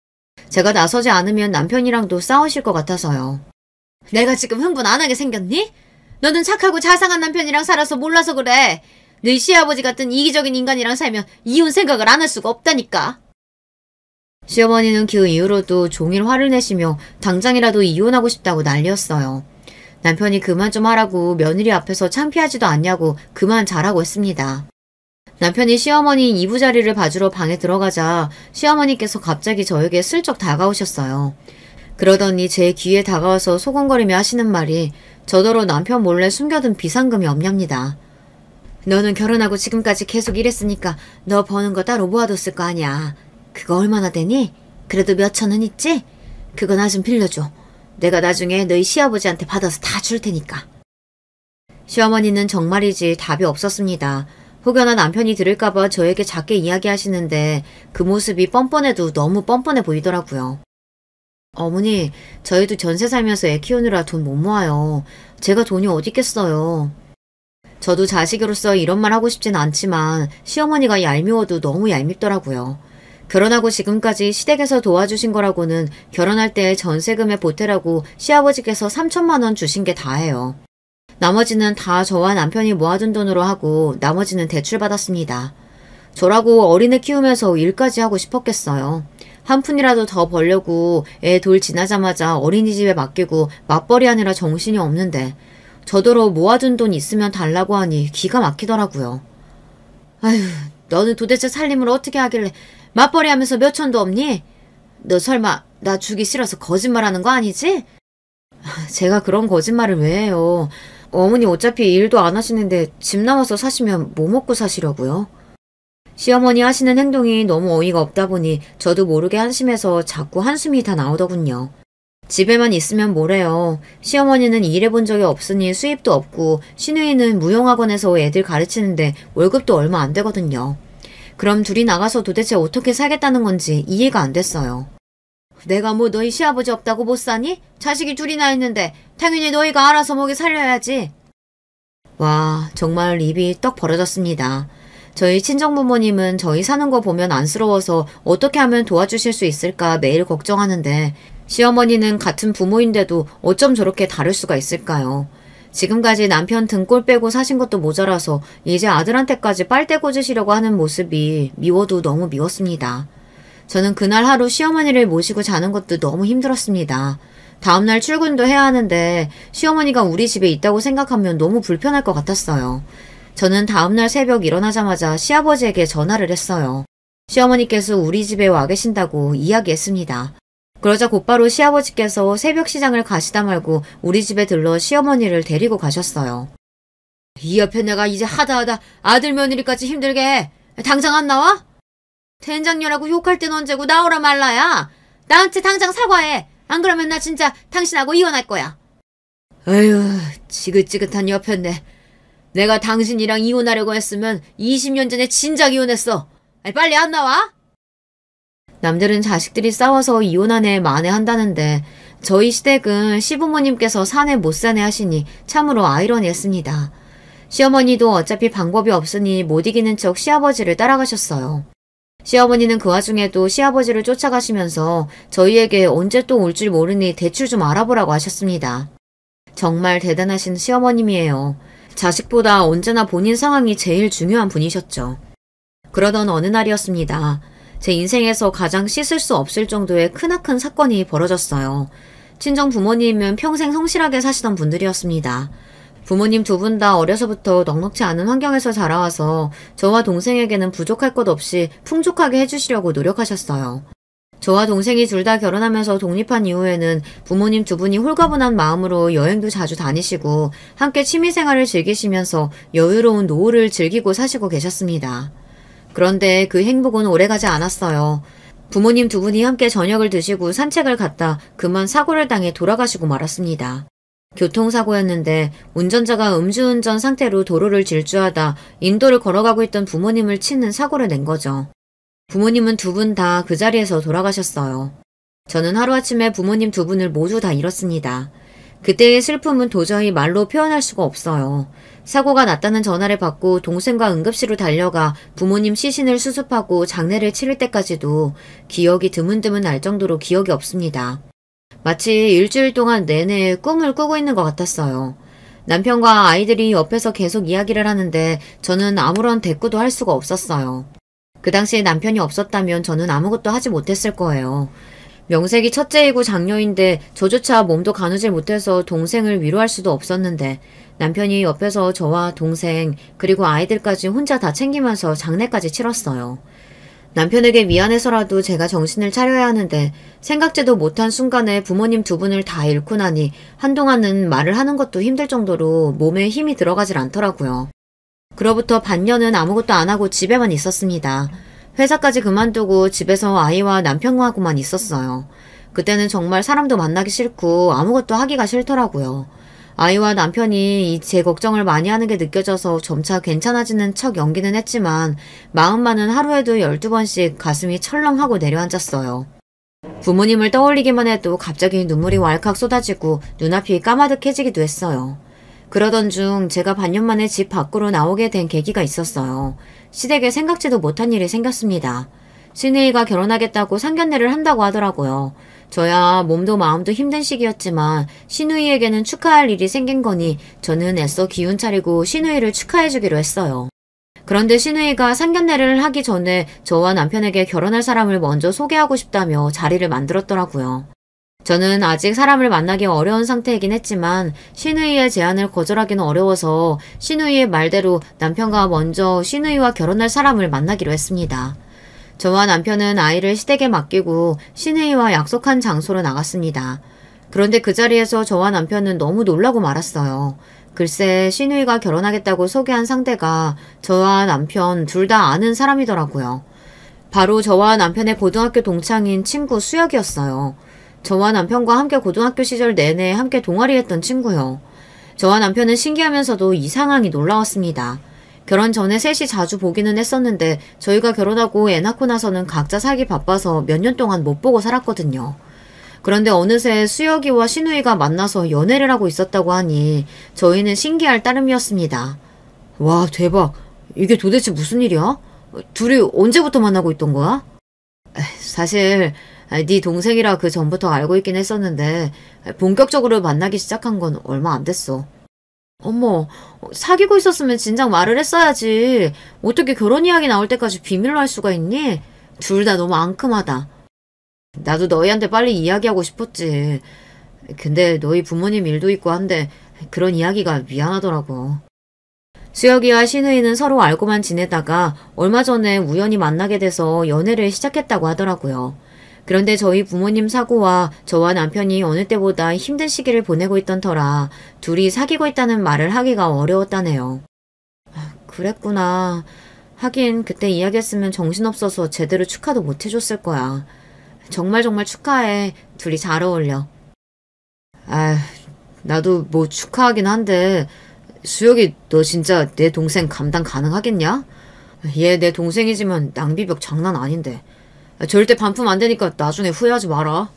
제가 나서지 않으면 남편이랑도 싸우실 것 같아서요. 내가 지금 흥분 안 하게 생겼니? 너는 착하고 자상한 남편이랑 살아서 몰라서 그래. 너희 시아버지 같은 이기적인 인간이랑 살면 이혼 생각을 안 할 수가 없다니까. 시어머니는 그 이후로도 종일 화를 내시며 당장이라도 이혼하고 싶다고 난리였어요. 남편이 그만 좀 하라고 며느리 앞에서 창피하지도 않냐고 그만 잘하고 했습니다. 남편이 시어머니 이부자리를 봐주러 방에 들어가자 시어머니께서 갑자기 저에게 슬쩍 다가오셨어요. 그러더니 제 귀에 다가와서 소곤거리며 하시는 말이 저더러 남편 몰래 숨겨둔 비상금이 없냐입니다. 너는 결혼하고 지금까지 계속 일했으니까 너 버는 거 따로 모아뒀을 거 아니야. 그거 얼마나 되니? 그래도 몇 천은 있지? 그거 나 좀 빌려줘. 내가 나중에 너희 시아버지한테 받아서 다 줄 테니까. 시어머니는 정말이지 답이 없었습니다. 혹여나 남편이 들을까봐 저에게 작게 이야기하시는데 그 모습이 뻔뻔해도 너무 뻔뻔해 보이더라고요. 어머니, 저희도 전세 살면서 애 키우느라 돈 못 모아요. 제가 돈이 어디 있겠어요. 저도 자식으로서 이런 말 하고 싶진 않지만 시어머니가 얄미워도 너무 얄밉더라고요. 결혼하고 지금까지 시댁에서 도와주신 거라고는 결혼할 때 전세금에 보태라고 시아버지께서 3천만 원 주신 게 다예요. 나머지는 다 저와 남편이 모아둔 돈으로 하고 나머지는 대출받았습니다. 저라고 어린애 키우면서 일까지 하고 싶었겠어요. 한 푼이라도 더 벌려고 애 돌 지나자마자 어린이집에 맡기고 맞벌이 하느라 정신이 없는데 저더러 모아둔 돈 있으면 달라고 하니 기가 막히더라고요. 아휴, 너는 도대체 살림을 어떻게 하길래 맞벌이 하면서 몇 천도 없니? 너 설마 나 주기 싫어서 거짓말하는 거 아니지? 제가 그런 거짓말을 왜 해요. 어머니 어차피 일도 안 하시는데 집 나와서 사시면 뭐 먹고 사시려고요? 시어머니 하시는 행동이 너무 어이가 없다 보니 저도 모르게 한심해서 자꾸 한숨이 다 나오더군요. 집에만 있으면 뭐래요. 시어머니는 일해본 적이 없으니 수입도 없고 시누이는 무용학원에서 애들 가르치는데 월급도 얼마 안 되거든요. 그럼 둘이 나가서 도대체 어떻게 살겠다는 건지 이해가 안 됐어요. 내가 뭐 너희 시아버지 없다고 못 사니? 자식이 둘이나 있는데 당연히 너희가 알아서 먹여 살려야지. 와, 정말 입이 떡 벌어졌습니다. 저희 친정부모님은 저희 사는 거 보면 안쓰러워서 어떻게 하면 도와주실 수 있을까 매일 걱정하는데 시어머니는 같은 부모인데도 어쩜 저렇게 다를 수가 있을까요? 지금까지 남편 등골 빼고 사신 것도 모자라서 이제 아들한테까지 빨대 꽂으시려고 하는 모습이 미워도 너무 미웠습니다. 저는 그날 하루 시어머니를 모시고 자는 것도 너무 힘들었습니다. 다음날 출근도 해야 하는데 시어머니가 우리 집에 있다고 생각하면 너무 불편할 것 같았어요. 저는 다음날 새벽 일어나자마자 시아버지에게 전화를 했어요. 시어머니께서 우리 집에 와 계신다고 이야기했습니다. 그러자 곧바로 시아버지께서 새벽 시장을 가시다 말고 우리 집에 들러 시어머니를 데리고 가셨어요. 이 옆에 내가 이제 하다 아들 며느리까지 힘들게 해. 당장 안 나와? 된장녀라고 욕할 땐 언제고 나오라 말라야. 나한테 당장 사과해. 안 그러면 나 진짜 당신하고 이혼할 거야. 에휴, 지긋지긋한 옆였네. 내가 당신이랑 이혼하려고 했으면 20년 전에 진작 이혼했어. 빨리 안 나와? 남들은 자식들이 싸워서 이혼한 애 만회한다는데 저희 시댁은 시부모님께서 사내 못 사내 하시니 참으로 아이러니했습니다. 시어머니도 어차피 방법이 없으니 못 이기는 척 시아버지를 따라가셨어요. 시어머니는 그 와중에도 시아버지를 쫓아가시면서 저희에게 언제 또 올 줄 모르니 대출 좀 알아보라고 하셨습니다. 정말 대단하신 시어머님이에요. 자식보다 언제나 본인 상황이 제일 중요한 분이셨죠. 그러던 어느 날이었습니다. 제 인생에서 가장 씻을 수 없을 정도의 크나큰 사건이 벌어졌어요. 친정 부모님은 평생 성실하게 사시던 분들이었습니다. 부모님 두 분 다 어려서부터 넉넉지 않은 환경에서 자라와서 저와 동생에게는 부족할 것 없이 풍족하게 해주시려고 노력하셨어요. 저와 동생이 둘 다 결혼하면서 독립한 이후에는 부모님 두 분이 홀가분한 마음으로 여행도 자주 다니시고 함께 취미생활을 즐기시면서 여유로운 노후를 즐기고 사시고 계셨습니다. 그런데 그 행복은 오래가지 않았어요. 부모님 두 분이 함께 저녁을 드시고 산책을 갔다 그만 사고를 당해 돌아가시고 말았습니다. 교통사고였는데 운전자가 음주운전 상태로 도로를 질주하다 인도를 걸어가고 있던 부모님을 치는 사고를 낸 거죠. 부모님은 두 분 다 그 자리에서 돌아가셨어요. 저는 하루아침에 부모님 두 분을 모두 다 잃었습니다. 그때의 슬픔은 도저히 말로 표현할 수가 없어요. 사고가 났다는 전화를 받고 동생과 응급실로 달려가 부모님 시신을 수습하고 장례를 치를 때까지도 기억이 드문드문 날 정도로 기억이 없습니다. 마치 일주일 동안 내내 꿈을 꾸고 있는 것 같았어요. 남편과 아이들이 옆에서 계속 이야기를 하는데 저는 아무런 대꾸도 할 수가 없었어요. 그 당시에 남편이 없었다면 저는 아무것도 하지 못했을 거예요. 명색이 첫째이고 장녀인데 저조차 몸도 가누질 못해서 동생을 위로할 수도 없었는데 남편이 옆에서 저와 동생 그리고 아이들까지 혼자 다 챙기면서 장례까지 치렀어요. 남편에게 미안해서라도 제가 정신을 차려야 하는데 생각지도 못한 순간에 부모님 두 분을 다 잃고 나니 한동안은 말을 하는 것도 힘들 정도로 몸에 힘이 들어가질 않더라고요. 그로부터 반년은 아무것도 안 하고 집에만 있었습니다. 회사까지 그만두고 집에서 아이와 남편하고만 있었어요. 그때는 정말 사람도 만나기 싫고 아무것도 하기가 싫더라고요. 아이와 남편이 제 걱정을 많이 하는 게 느껴져서 점차 괜찮아지는 척 연기는 했지만 마음만은 하루에도 12번씩 가슴이 철렁하고 내려앉았어요. 부모님을 떠올리기만 해도 갑자기 눈물이 왈칵 쏟아지고 눈앞이 까마득해지기도 했어요. 그러던 중 제가 반년 만에 집 밖으로 나오게 된 계기가 있었어요. 시댁에 생각지도 못한 일이 생겼습니다. 신우이가 결혼하겠다고 상견례를 한다고 하더라고요. 저야 몸도 마음도 힘든 시기였지만 신우이에게는 축하할 일이 생긴 거니 저는 애써 기운 차리고 신우이를 축하해주기로 했어요. 그런데 신우이가 상견례를 하기 전에 저와 남편에게 결혼할 사람을 먼저 소개하고 싶다며 자리를 만들었더라고요. 저는 아직 사람을 만나기 어려운 상태이긴 했지만 신우이의 제안을 거절하기는 어려워서 신우이의 말대로 남편과 먼저 신우이와 결혼할 사람을 만나기로 했습니다. 저와 남편은 아이를 시댁에 맡기고 신우이와 약속한 장소로 나갔습니다. 그런데 그 자리에서 저와 남편은 너무 놀라고 말았어요. 글쎄 신우이가 결혼하겠다고 소개한 상대가 저와 남편 둘 다 아는 사람이더라고요. 바로 저와 남편의 고등학교 동창인 친구 수혁이었어요. 저와 남편과 함께 고등학교 시절 내내 함께 동아리했던 친구요. 저와 남편은 신기하면서도 이 상황이 놀라웠습니다. 결혼 전에 셋이 자주 보기는 했었는데 저희가 결혼하고 애 낳고 나서는 각자 살기 바빠서 몇 년 동안 못 보고 살았거든요. 그런데 어느새 수혁이와 신우이가 만나서 연애를 하고 있었다고 하니 저희는 신기할 따름이었습니다. 와 대박! 이게 도대체 무슨 일이야? 둘이 언제부터 만나고 있던 거야? 사실 네 동생이라 그 전부터 알고 있긴 했었는데 본격적으로 만나기 시작한 건 얼마 안 됐어. 어머, 사귀고 있었으면 진작 말을 했어야지. 어떻게 결혼 이야기 나올 때까지 비밀로 할 수가 있니? 둘 다 너무 앙큼하다. 나도 너희한테 빨리 이야기하고 싶었지. 근데 너희 부모님 일도 있고 한데 그런 이야기가 미안하더라고. 수혁이와 신우이는 서로 알고만 지내다가 얼마 전에 우연히 만나게 돼서 연애를 시작했다고 하더라고요. 그런데 저희 부모님 사고와 저와 남편이 어느 때보다 힘든 시기를 보내고 있던 터라 둘이 사귀고 있다는 말을 하기가 어려웠다네요. 그랬구나. 하긴 그때 이야기했으면 정신없어서 제대로 축하도 못 해줬을 거야. 정말 축하해. 둘이 잘 어울려. 나도 뭐 축하하긴 한데 수혁이 너 진짜 내 동생 감당 가능하겠냐? 얘 내 동생이지만 낭비벽 장난 아닌데. 절대 반품 안 되니까 나중에 후회하지 마라.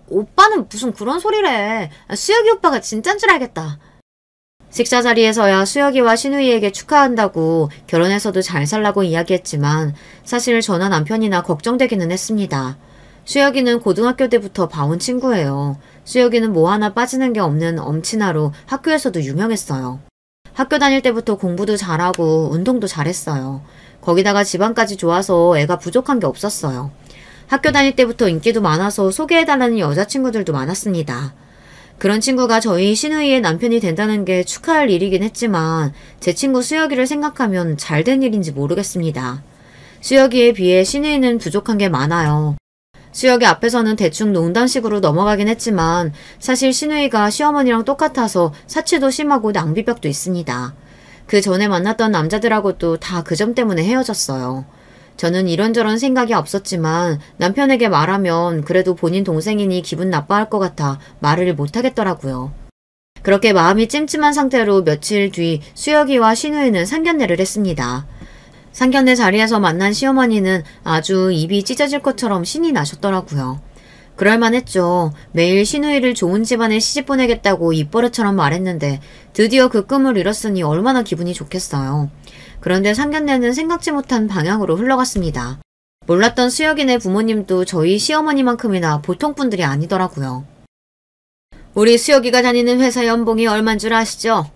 오빠는 무슨 그런 소리래. 수혁이 오빠가 진짠 줄 알겠다. 식사 자리에서야 수혁이와 신우이에게 축하한다고 결혼해서도 잘 살라고 이야기했지만 사실 저나 남편이나 걱정되기는 했습니다. 수혁이는 고등학교 때부터 봐온 친구예요. 수혁이는 뭐 하나 빠지는 게 없는 엄친아로 학교에서도 유명했어요. 학교 다닐 때부터 공부도 잘하고 운동도 잘했어요. 거기다가 집안까지 좋아서 애가 부족한 게 없었어요. 학교 다닐 때부터 인기도 많아서 소개해달라는 여자친구들도 많았습니다. 그런 친구가 저희 신우이의 남편이 된다는 게 축하할 일이긴 했지만 제 친구 수혁이를 생각하면 잘된 일인지 모르겠습니다. 수혁이에 비해 신우이는 부족한 게 많아요. 수혁이 앞에서는 대충 농담식으로 넘어가긴 했지만 사실 신우이가 시어머니랑 똑같아서 사치도 심하고 낭비벽도 있습니다. 그 전에 만났던 남자들하고도 다 그 점 때문에 헤어졌어요. 저는 이런저런 생각이 없었지만 남편에게 말하면 그래도 본인 동생이니 기분 나빠할 것 같아 말을 못하겠더라고요. 그렇게 마음이 찜찜한 상태로 며칠 뒤 수혁이와 신우이는 상견례를 했습니다. 상견례 자리에서 만난 시어머니는 아주 입이 찢어질 것처럼 신이 나셨더라고요. 그럴만했죠. 매일 신우이를 좋은 집안에 시집 보내겠다고 입버릇처럼 말했는데 드디어 그 꿈을 이뤘으니 얼마나 기분이 좋겠어요. 그런데 상견례는 생각지 못한 방향으로 흘러갔습니다. 몰랐던 수혁이네 부모님도 저희 시어머니만큼이나 보통 분들이 아니더라고요. 우리 수혁이가 다니는 회사 연봉이 얼만 줄 아시죠?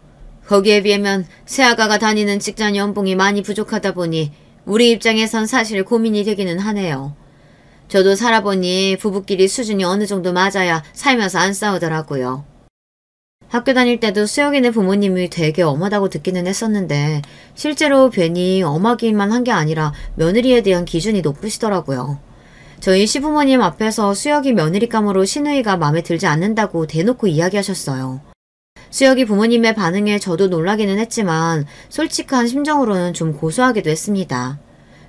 거기에 비하면 새아가가 다니는 직장 연봉이 많이 부족하다 보니 우리 입장에선 사실 고민이 되기는 하네요. 저도 살아보니 부부끼리 수준이 어느 정도 맞아야 살면서 안 싸우더라고요. 학교 다닐 때도 수혁이네 부모님이 되게 엄하다고 듣기는 했었는데 실제로 괜히 엄하기만 한 게 아니라 며느리에 대한 기준이 높으시더라고요. 저희 시부모님 앞에서 수혁이 며느리감으로 신우이가 마음에 들지 않는다고 대놓고 이야기하셨어요. 수혁이 부모님의 반응에 저도 놀라기는 했지만 솔직한 심정으로는 좀 고소하기도 했습니다.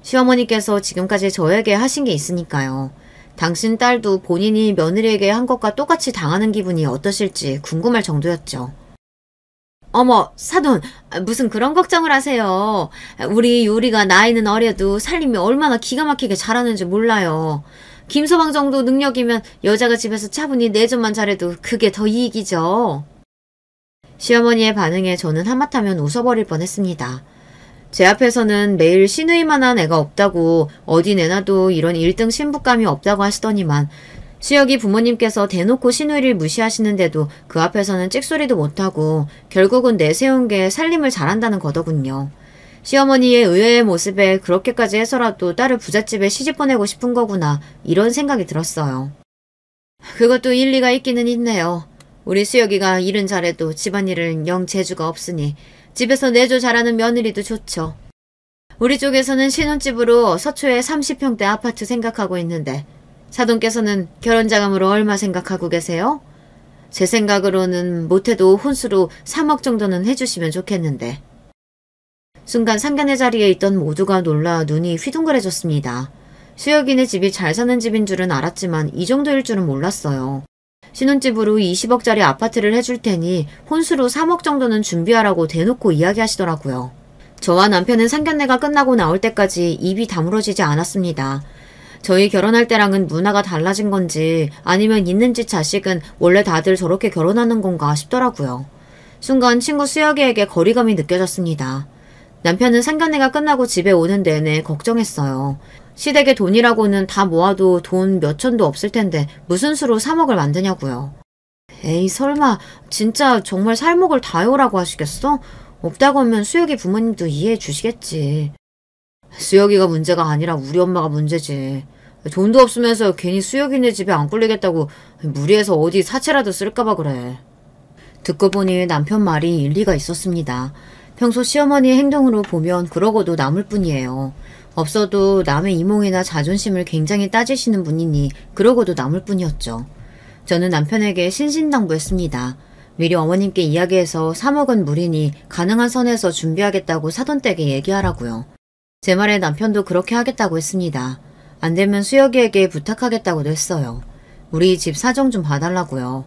시어머니께서 지금까지 저에게 하신 게 있으니까요. 당신 딸도 본인이 며느리에게 한 것과 똑같이 당하는 기분이 어떠실지 궁금할 정도였죠. 어머, 사돈, 무슨 그런 걱정을 하세요. 우리 요리가 나이는 어려도 살림이 얼마나 기가 막히게 잘하는지 몰라요. 김서방 정도 능력이면 여자가 집에서 차분히 내전만 잘해도 그게 더 이익이죠. 시어머니의 반응에 저는 한마타면 웃어버릴 뻔했습니다. 제 앞에서는 매일 신우이만한 애가 없다고 어디 내놔도 이런 1등 신부감이 없다고 하시더니만 수혁이 부모님께서 대놓고 신우이를 무시하시는데도 그 앞에서는 찍소리도 못하고 결국은 내세운 게 살림을 잘한다는 거더군요. 시어머니의 의외의 모습에 그렇게까지 해서라도 딸을 부잣집에 시집 보내고 싶은 거구나 이런 생각이 들었어요. 그것도 일리가 있기는 있네요. 우리 수혁이가 일은 잘해도 집안일은 영 재주가 없으니 집에서 내조 잘하는 며느리도 좋죠. 우리 쪽에서는 신혼집으로 서초에 30평대 아파트 생각하고 있는데 사돈께서는 결혼자금으로 얼마 생각하고 계세요? 제 생각으로는 못해도 혼수로 3억 정도는 해주시면 좋겠는데. 순간 상견례 자리에 있던 모두가 놀라 눈이 휘둥그레졌습니다. 수혁이네 집이 잘 사는 집인 줄은 알았지만 이 정도일 줄은 몰랐어요. 신혼집으로 20억짜리 아파트를 해줄 테니 혼수로 3억 정도는 준비하라고 대놓고 이야기하시더라고요. 저와 남편은 상견례가 끝나고 나올 때까지 입이 다물어지지 않았습니다. 저희 결혼할 때랑은 문화가 달라진 건지 아니면 있는 집 자식은 원래 다들 저렇게 결혼하는 건가 싶더라고요. 순간 친구 수혁이에게 거리감이 느껴졌습니다. 남편은 상견례가 끝나고 집에 오는 내내 걱정했어요. 시댁에 돈이라고는 다 모아도 돈 몇 천도 없을 텐데 무슨 수로 3억을 만드냐고요. 에이 설마 진짜 정말 살목을 다요라고 하시겠어? 없다고 하면 수혁이 부모님도 이해해 주시겠지. 수혁이가 문제가 아니라 우리 엄마가 문제지. 돈도 없으면서 괜히 수혁이네 집에 안 꿀리겠다고 무리해서 어디 사채라도 쓸까봐 그래. 듣고 보니 남편 말이 일리가 있었습니다. 평소 시어머니의 행동으로 보면 그러고도 남을 뿐이에요. 없어도 남의 이몽이나 자존심을 굉장히 따지시는 분이니 그러고도 남을 뿐이었죠. 저는 남편에게 신신당부했습니다. 미리 어머님께 이야기해서 3억은 무리니 가능한 선에서 준비하겠다고 사돈댁에 얘기하라고요. 제 말에 남편도 그렇게 하겠다고 했습니다. 안 되면 수혁이에게 부탁하겠다고도 했어요. 우리 집 사정 좀 봐달라고요.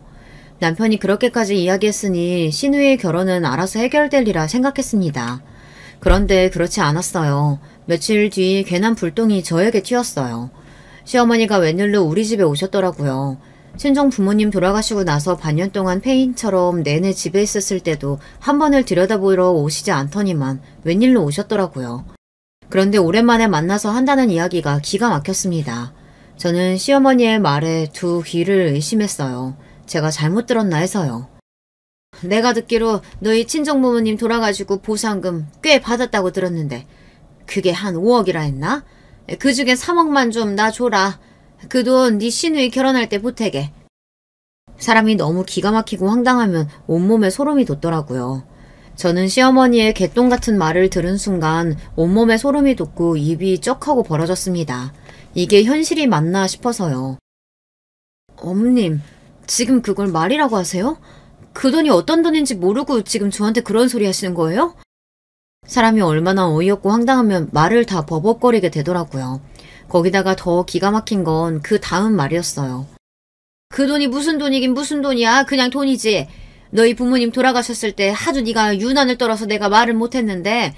남편이 그렇게까지 이야기했으니 신우의 결혼은 알아서 해결되리라 생각했습니다. 그런데 그렇지 않았어요. 며칠 뒤 괜한 불똥이 저에게 튀었어요. 시어머니가 웬일로 우리 집에 오셨더라고요. 친정 부모님 돌아가시고 나서 반년 동안 폐인처럼 내내 집에 있었을 때도 한 번을 들여다보러 오시지 않더니만 웬일로 오셨더라고요. 그런데 오랜만에 만나서 한다는 이야기가 기가 막혔습니다. 저는 시어머니의 말에 두 귀를 의심했어요. 제가 잘못 들었나 해서요. 내가 듣기로 너희 친정부모님 돌아가시고 보상금 꽤 받았다고 들었는데 그게 한 5억이라 했나? 그 중에 3억만 좀 나 줘라. 그 돈 네 시누이 결혼할 때 보태게. 사람이 너무 기가 막히고 황당하면 온몸에 소름이 돋더라고요. 저는 시어머니의 개똥 같은 말을 들은 순간 온몸에 소름이 돋고 입이 쩍하고 벌어졌습니다. 이게 현실이 맞나 싶어서요. 어머님, 지금 그걸 말이라고 하세요? 그 돈이 어떤 돈인지 모르고 지금 저한테 그런 소리 하시는 거예요? 사람이 얼마나 어이없고 황당하면 말을 다 버벅거리게 되더라고요. 거기다가 더 기가 막힌 건 그 다음 말이었어요. 그 돈이 무슨 돈이긴 무슨 돈이야. 그냥 돈이지. 너희 부모님 돌아가셨을 때 하도 네가 유난을 떨어서 내가 말을 못했는데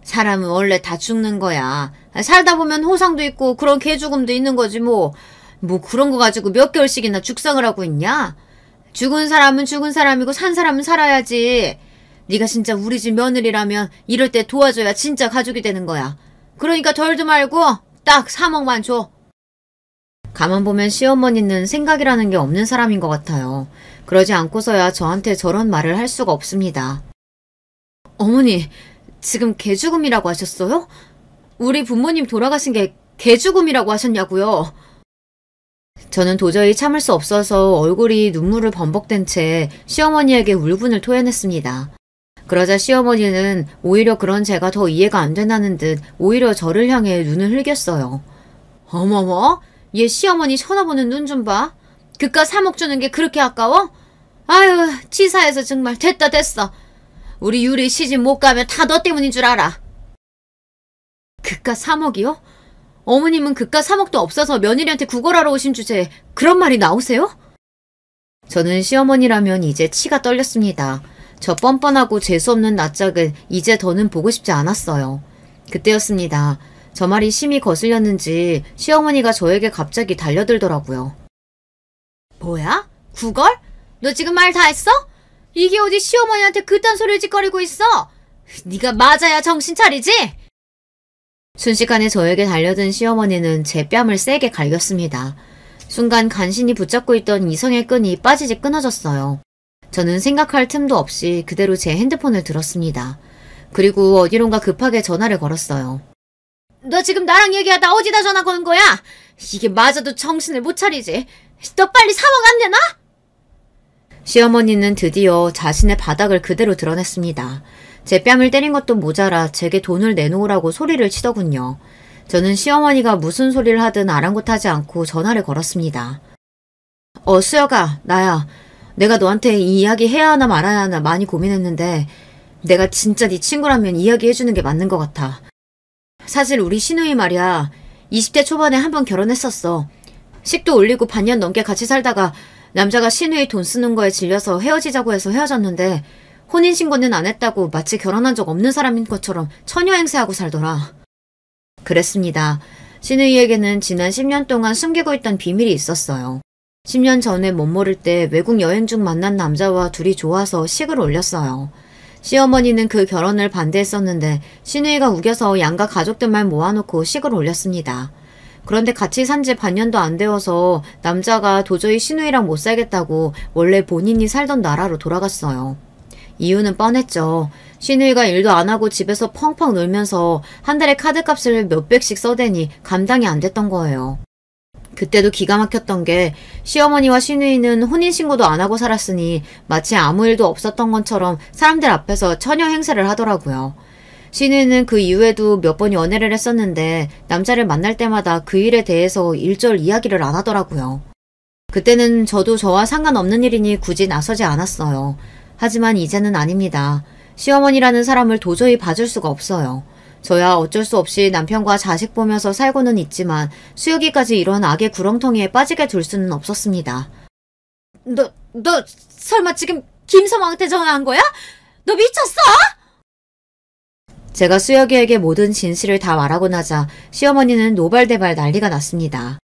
사람은 원래 다 죽는 거야. 살다 보면 호상도 있고 그런 개죽음도 있는 거지 뭐. 뭐 그런 거 가지고 몇 개월씩이나 죽상을 하고 있냐? 죽은 사람은 죽은 사람이고 산 사람은 살아야지. 네가 진짜 우리 집 며느리라면 이럴 때 도와줘야 진짜 가족이 되는 거야. 그러니까 덜도 말고 딱 3억만 줘. 가만 보면 시어머니는 생각이라는 게 없는 사람인 것 같아요. 그러지 않고서야 저한테 저런 말을 할 수가 없습니다. 어머니, 지금 개죽음이라고 하셨어요? 우리 부모님 돌아가신 게 개죽음이라고 하셨냐고요? 저는 도저히 참을 수 없어서 얼굴이 눈물을 범벅된 채 시어머니에게 울분을 토해냈습니다. 그러자 시어머니는 오히려 그런 제가 더 이해가 안 된다는 듯 오히려 저를 향해 눈을 흘겼어요. 어머머, 얘 시어머니 쳐다보는 눈 좀 봐. 그깟 3억 주는 게 그렇게 아까워? 아유, 치사해서 정말 됐다 됐어. 우리 유리 시집 못 가면 다 너 때문인 줄 알아. 그깟 3억이요? 어머님은 그깟 3억도 없어서 며느리한테 구걸하러 오신 주제에 그런 말이 나오세요? 저는 시어머니라면 이제 치가 떨렸습니다. 저 뻔뻔하고 재수없는 낯짝은 이제 더는 보고 싶지 않았어요. 그때였습니다. 저 말이 심히 거슬렸는지 시어머니가 저에게 갑자기 달려들더라고요. 뭐야? 구걸? 너 지금 말 다 했어? 이게 어디 시어머니한테 그딴 소리를 짓거리고 있어? 네가 맞아야 정신 차리지? 순식간에 저에게 달려든 시어머니는 제 뺨을 세게 갈겼습니다. 순간 간신히 붙잡고 있던 이성의 끈이 빠지지 끊어졌어요. 저는 생각할 틈도 없이 그대로 제 핸드폰을 들었습니다. 그리고 어디론가 급하게 전화를 걸었어요. 너 지금 나랑 얘기하다 어디다 전화 거는 거야? 이게 맞아도 정신을 못 차리지. 너 빨리 3억 안 되나? 시어머니는 드디어 자신의 바닥을 그대로 드러냈습니다. 제 뺨을 때린 것도 모자라 제게 돈을 내놓으라고 소리를 치더군요. 저는 시어머니가 무슨 소리를 하든 아랑곳하지 않고 전화를 걸었습니다. 수혁아, 나야. 내가 너한테 이 이야기 해야 하나 말아야 하나 많이 고민했는데 내가 진짜 네 친구라면 이야기해주는 게 맞는 것 같아. 사실 우리 시누이 말이야. 20대 초반에 한 번 결혼했었어. 식도 올리고 반년 넘게 같이 살다가 남자가 시누이 돈 쓰는 거에 질려서 헤어지자고 해서 헤어졌는데 혼인신고는 안 했다고 마치 결혼한 적 없는 사람인 것처럼 처녀 행세하고 살더라. 그랬습니다. 시누이에게는 지난 10년 동안 숨기고 있던 비밀이 있었어요. 10년 전에 못 모를 때 외국 여행 중 만난 남자와 둘이 좋아서 식을 올렸어요. 시어머니는 그 결혼을 반대했었는데 시누이가 우겨서 양가 가족들만 모아놓고 식을 올렸습니다. 그런데 같이 산 지 반년도 안 되어서 남자가 도저히 시누이랑 못 살겠다고 원래 본인이 살던 나라로 돌아갔어요. 이유는 뻔했죠. 시누이가 일도 안 하고 집에서 펑펑 놀면서 한 달에 카드값을 몇백씩 써대니 감당이 안 됐던 거예요. 그때도 기가 막혔던 게 시어머니와 시누이는 혼인신고도 안 하고 살았으니 마치 아무 일도 없었던 것처럼 사람들 앞에서 처녀 행세를 하더라고요. 시누이는 그 이후에도 몇 번 연애를 했었는데 남자를 만날 때마다 그 일에 대해서 일절 이야기를 안 하더라고요. 그때는 저도 저와 상관없는 일이니 굳이 나서지 않았어요. 하지만 이제는 아닙니다. 시어머니라는 사람을 도저히 봐줄 수가 없어요. 저야 어쩔 수 없이 남편과 자식 보면서 살고는 있지만 수혁이까지 이런 악의 구렁텅이에 빠지게 둘 수는 없었습니다. 너 설마 지금 김서방한테 전화한 거야? 너 미쳤어? 제가 수혁이에게 모든 진실을 다 말하고 나자 시어머니는 노발대발 난리가 났습니다.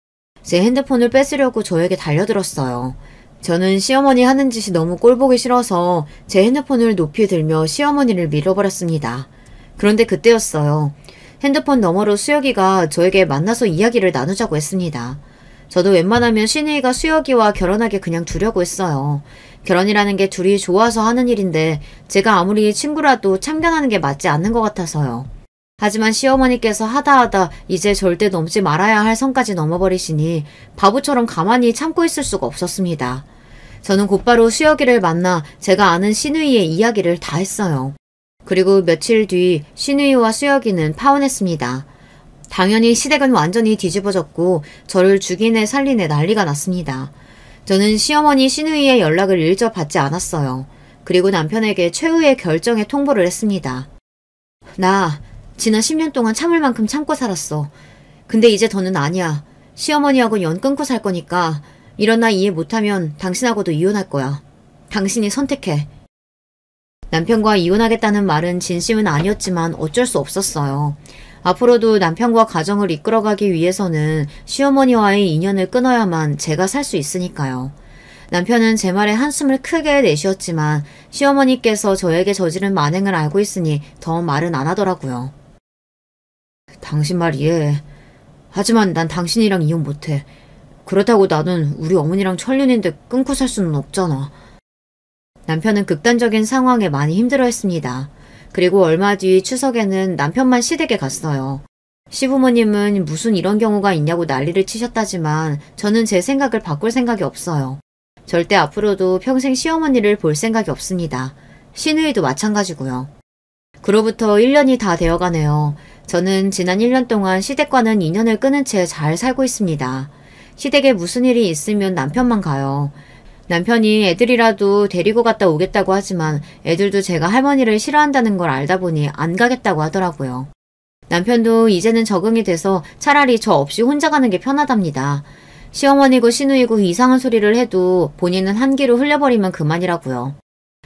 제 핸드폰을 뺏으려고 저에게 달려들었어요. 저는 시어머니 하는 짓이 너무 꼴보기 싫어서 제 핸드폰을 높이 들며 시어머니를 밀어버렸습니다. 그런데 그때였어요. 핸드폰 너머로 수혁이가 저에게 만나서 이야기를 나누자고 했습니다. 저도 웬만하면 시누이가 수혁이와 결혼하게 그냥 두려고 했어요. 결혼이라는 게 둘이 좋아서 하는 일인데 제가 아무리 친구라도 참견하는 게 맞지 않는 것 같아서요. 하지만 시어머니께서 하다 이제 절대 넘지 말아야 할 선까지 넘어버리시니 바보처럼 가만히 참고 있을 수가 없었습니다. 저는 곧바로 수혁이를 만나 제가 아는 시누이의 이야기를 다 했어요. 그리고 며칠 뒤 시누이와 수혁이는 파혼했습니다. 당연히 시댁은 완전히 뒤집어졌고 저를 죽이네 살리네 난리가 났습니다. 저는 시어머니 시누이의 연락을 일절 받지 않았어요. 그리고 남편에게 최후의 결정에 통보를 했습니다. 나 지난 10년 동안 참을 만큼 참고 살았어. 근데 이제 더는 아니야. 시어머니하고 연 끊고 살 거니까 이런 나 이해 못하면 당신하고도 이혼할 거야. 당신이 선택해. 남편과 이혼하겠다는 말은 진심은 아니었지만 어쩔 수 없었어요. 앞으로도 남편과 가정을 이끌어가기 위해서는 시어머니와의 인연을 끊어야만 제가 살 수 있으니까요. 남편은 제 말에 한숨을 크게 내쉬었지만 시어머니께서 저에게 저지른 만행을 알고 있으니 더 말은 안 하더라고요. 당신 말 이해해. 하지만 난 당신이랑 이혼 못해. 그렇다고 나는 우리 어머니랑 천륜인데 끊고 살 수는 없잖아. 남편은 극단적인 상황에 많이 힘들어했습니다. 그리고 얼마 뒤 추석에는 남편만 시댁에 갔어요. 시부모님은 무슨 이런 경우가 있냐고 난리를 치셨다지만 저는 제 생각을 바꿀 생각이 없어요. 절대 앞으로도 평생 시어머니를 볼 생각이 없습니다. 시누이도 마찬가지고요. 그로부터 1년이 다 되어가네요. 저는 지난 1년 동안 시댁과는 인연을 끊은 채 잘 살고 있습니다. 시댁에 무슨 일이 있으면 남편만 가요. 남편이 애들이라도 데리고 갔다 오겠다고 하지만 애들도 제가 할머니를 싫어한다는 걸 알다 보니 안 가겠다고 하더라고요. 남편도 이제는 적응이 돼서 차라리 저 없이 혼자 가는 게 편하답니다. 시어머니고 시누이고 이상한 소리를 해도 본인은 한 귀로 흘려버리면 그만이라고요.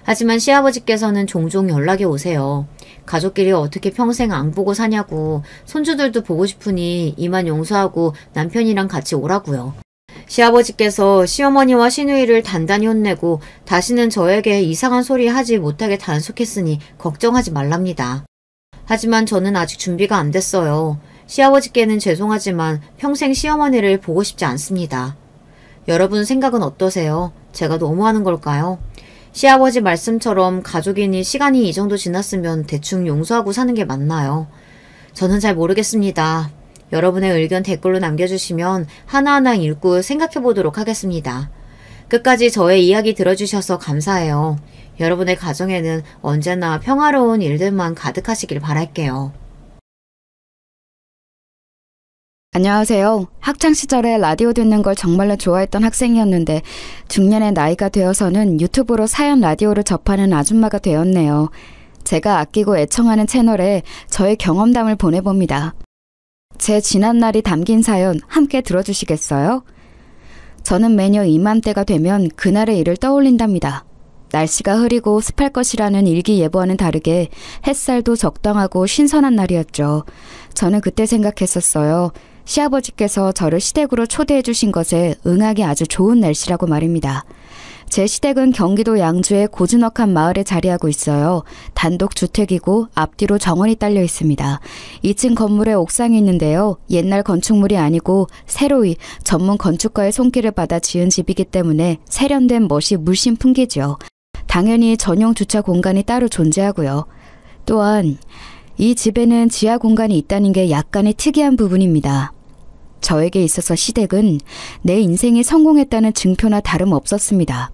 하지만 시아버지께서는 종종 연락이 오세요. 가족끼리 어떻게 평생 안 보고 사냐고, 손주들도 보고 싶으니 이만 용서하고 남편이랑 같이 오라고요. 시아버지께서 시어머니와 시누이를 단단히 혼내고 다시는 저에게 이상한 소리 하지 못하게 단속했으니 걱정하지 말랍니다. 하지만 저는 아직 준비가 안 됐어요. 시아버지께는 죄송하지만 평생 시어머니를 보고 싶지 않습니다. 여러분 생각은 어떠세요? 제가 너무하는 걸까요? 시아버지 말씀처럼 가족이니 시간이 이 정도 지났으면 대충 용서하고 사는 게 맞나요? 저는 잘 모르겠습니다. 여러분의 의견 댓글로 남겨주시면 하나하나 읽고 생각해보도록 하겠습니다. 끝까지 저의 이야기 들어주셔서 감사해요. 여러분의 가정에는 언제나 평화로운 일들만 가득하시길 바랄게요. 안녕하세요. 학창시절에 라디오 듣는 걸 정말로 좋아했던 학생이었는데 중년의 나이가 되어서는 유튜브로 사연 라디오를 접하는 아줌마가 되었네요. 제가 아끼고 애청하는 채널에 저의 경험담을 보내봅니다. 제 지난날이 담긴 사연 함께 들어주시겠어요? 저는 매년 이맘때가 되면 그날의 일을 떠올린답니다. 날씨가 흐리고 습할 것이라는 일기예보와는 다르게 햇살도 적당하고 신선한 날이었죠. 저는 그때 생각했었어요. 시아버지께서 저를 시댁으로 초대해 주신 것에 응하기 아주 좋은 날씨라고 말입니다. 제 시댁은 경기도 양주의 고즈넉한 마을에 자리하고 있어요. 단독 주택이고 앞뒤로 정원이 딸려 있습니다. 2층 건물에 옥상이 있는데요. 옛날 건축물이 아니고 새로이 전문 건축가의 손길을 받아 지은 집이기 때문에 세련된 멋이 물씬 풍기죠. 당연히 전용 주차 공간이 따로 존재하고요. 또한 이 집에는 지하 공간이 있다는 게 약간의 특이한 부분입니다. 저에게 있어서 시댁은 내 인생이 성공했다는 증표나 다름없었습니다.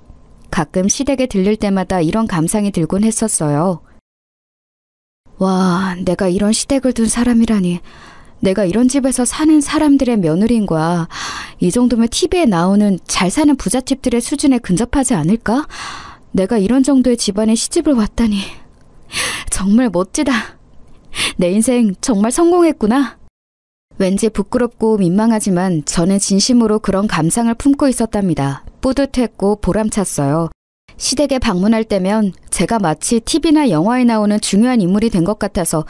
가끔 시댁에 들릴 때마다 이런 감상이 들곤 했었어요. 와, 내가 이런 시댁을 둔 사람이라니. 내가 이런 집에서 사는 사람들의 며느리인 거야. 이 정도면 TV에 나오는 잘 사는 부잣집들의 수준에 근접하지 않을까? 내가 이런 정도의 집안에 시집을 왔다니. 정말 멋지다. 내 인생 정말 성공했구나. 왠지 부끄럽고 민망하지만 저는 진심으로 그런 감상을 품고 있었답니다. 뿌듯했고 보람찼어요. 시댁에 방문할 때면 제가 마치 TV나 영화에 나오는 중요한 인물이 된 것 같아서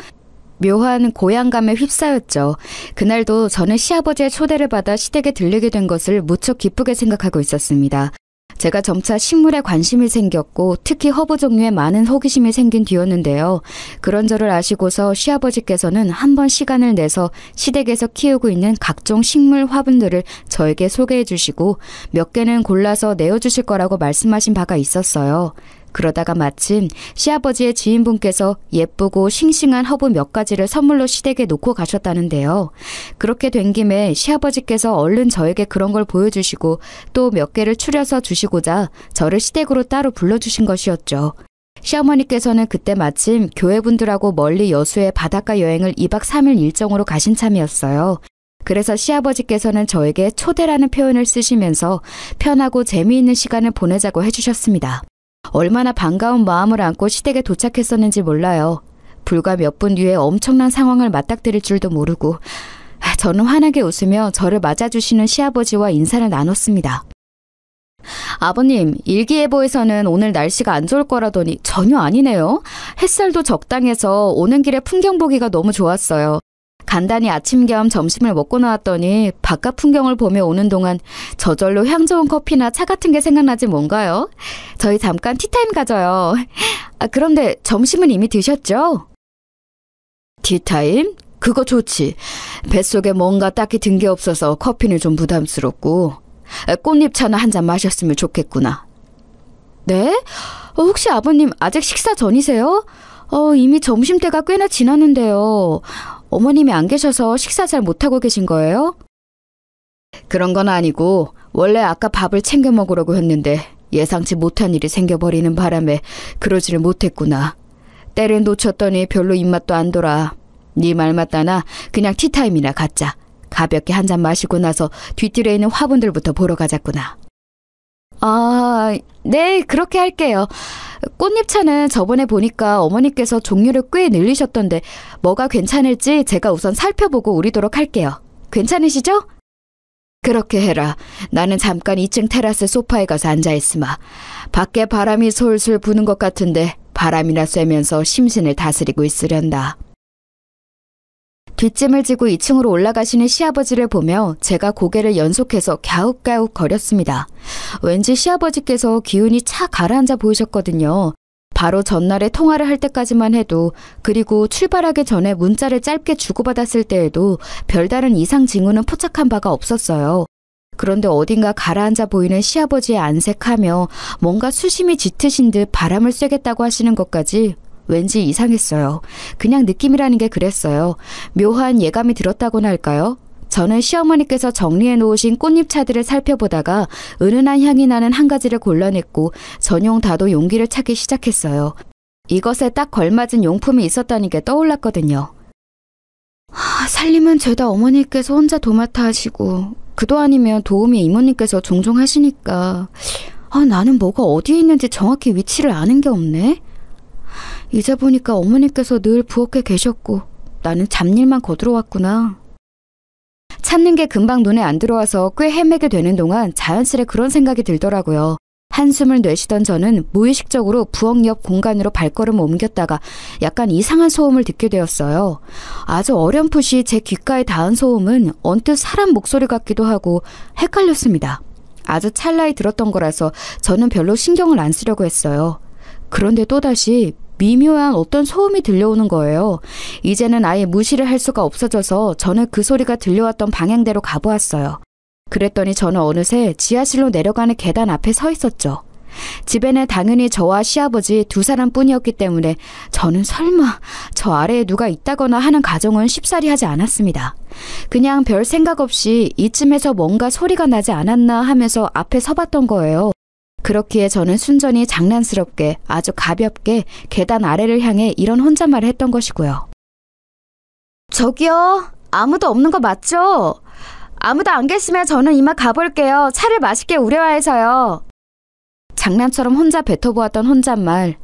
묘한 고향감에 휩싸였죠. 그날도 저는 시아버지의 초대를 받아 시댁에 들르게 된 것을 무척 기쁘게 생각하고 있었습니다. 제가 점차 식물에 관심이 생겼고 특히 허브 종류에 많은 호기심이 생긴 뒤였는데요. 그런 저를 아시고서 시아버지께서는 한 번 시간을 내서 시댁에서 키우고 있는 각종 식물 화분들을 저에게 소개해 주시고 몇 개는 골라서 내어주실 거라고 말씀하신 바가 있었어요. 그러다가 마침 시아버지의 지인분께서 예쁘고 싱싱한 허브 몇 가지를 선물로 시댁에 놓고 가셨다는데요. 그렇게 된 김에 시아버지께서 얼른 저에게 그런 걸 보여주시고 또 몇 개를 추려서 주시고자 저를 시댁으로 따로 불러주신 것이었죠. 시어머니께서는 그때 마침 교회분들하고 멀리 여수의 바닷가 여행을 2박 3일 일정으로 가신 참이었어요. 그래서 시아버지께서는 저에게 초대라는 표현을 쓰시면서 편하고 재미있는 시간을 보내자고 해주셨습니다. 얼마나 반가운 마음을 안고 시댁에 도착했었는지 몰라요. 불과 몇 분 뒤에 엄청난 상황을 맞닥뜨릴 줄도 모르고 저는 환하게 웃으며 저를 맞아주시는 시아버지와 인사를 나눴습니다. 아버님, 일기예보에서는 오늘 날씨가 안 좋을 거라더니 전혀 아니네요. 햇살도 적당해서 오는 길에 풍경 보기가 너무 좋았어요. 간단히 아침 겸 점심을 먹고 나왔더니 바깥 풍경을 보며 오는 동안 저절로 향 좋은 커피나 차 같은 게 생각나지 뭔가요? 저희 잠깐 티타임 가져요. 그런데 점심은 이미 드셨죠? 티타임? 그거 좋지. 뱃속에 뭔가 딱히 든 게 없어서 커피는 좀 부담스럽고. 꽃잎차나 한 잔 마셨으면 좋겠구나. 네? 혹시 아버님 아직 식사 전이세요? 이미 점심때가 꽤나 지났는데요. 어머님이 안 계셔서 식사 잘 못하고 계신 거예요? 그런 건 아니고 원래 아까 밥을 챙겨 먹으려고 했는데 예상치 못한 일이 생겨버리는 바람에 그러지를 못했구나. 때를 놓쳤더니 별로 입맛도 안 돌아. 네 말 맞다나 그냥 티타임이나 갖자. 가볍게 한 잔 마시고 나서 뒤뜰에 있는 화분들부터 보러 가자꾸나. 네, 그렇게 할게요. 꽃잎차는 저번에 보니까 어머니께서 종류를 꽤 늘리셨던데 뭐가 괜찮을지 제가 우선 살펴보고 우리도록 할게요. 괜찮으시죠? 그렇게 해라. 나는 잠깐 2층 테라스 소파에 가서 앉아있으마. 밖에 바람이 솔솔 부는 것 같은데 바람이나 쐬면서 심신을 다스리고 있으련다. 뒷짐을 지고 2층으로 올라가시는 시아버지를 보며 제가 고개를 연속해서 갸웃갸웃 거렸습니다. 왠지 시아버지께서 기운이 착 가라앉아 보이셨거든요. 바로 전날에 통화를 할 때까지만 해도, 그리고 출발하기 전에 문자를 짧게 주고받았을 때에도 별다른 이상 징후는 포착한 바가 없었어요. 그런데 어딘가 가라앉아 보이는 시아버지의 안색하며 뭔가 수심이 짙으신 듯 바람을 쐬겠다고 하시는 것까지 왠지 이상했어요. 그냥 느낌이라는 게 그랬어요. 묘한 예감이 들었다고나 할까요? 저는 시어머니께서 정리해 놓으신 꽃잎차들을 살펴보다가 은은한 향이 나는 한 가지를 골라냈고 전용 다도 용기를 찾기 시작했어요. 이것에 딱 걸맞은 용품이 있었다는 게 떠올랐거든요. 살림은 죄다 어머니께서 혼자 도맡아 하시고 그도 아니면 도우미 이모님께서 종종 하시니까 나는 뭐가 어디에 있는지 정확히 위치를 아는 게 없네. 이제 보니까 어머니께서 늘 부엌에 계셨고 나는 잡일만 거들어 왔구나. 찾는 게 금방 눈에 안 들어와서 꽤 헤매게 되는 동안 자연스레 그런 생각이 들더라고요. 한숨을 내쉬던 저는 무의식적으로 부엌 옆 공간으로 발걸음을 옮겼다가 약간 이상한 소음을 듣게 되었어요. 아주 어렴풋이 제 귓가에 닿은 소음은 언뜻 사람 목소리 같기도 하고 헷갈렸습니다. 아주 찰나에 들었던 거라서 저는 별로 신경을 안 쓰려고 했어요. 그런데 또다시 미묘한 어떤 소음이 들려오는 거예요. 이제는 아예 무시를 할 수가 없어져서 저는 그 소리가 들려왔던 방향대로 가보았어요. 그랬더니 저는 어느새 지하실로 내려가는 계단 앞에 서 있었죠. 집에는 당연히 저와 시아버지 두 사람뿐이었기 때문에 저는 설마 저 아래에 누가 있다거나 하는 가정은 쉽사리 하지 않았습니다. 그냥 별 생각 없이 이쯤에서 뭔가 소리가 나지 않았나 하면서 앞에 서봤던 거예요. 그렇기에 저는 순전히 장난스럽게 아주 가볍게 계단 아래를 향해 이런 혼잣말을 했던 것이고요. 저기요, 아무도 없는 거 맞죠? 아무도 안 계시면 저는 이만 가볼게요. 차를 맛있게 우려해서요. 장난처럼 혼자 뱉어보았던 혼잣말.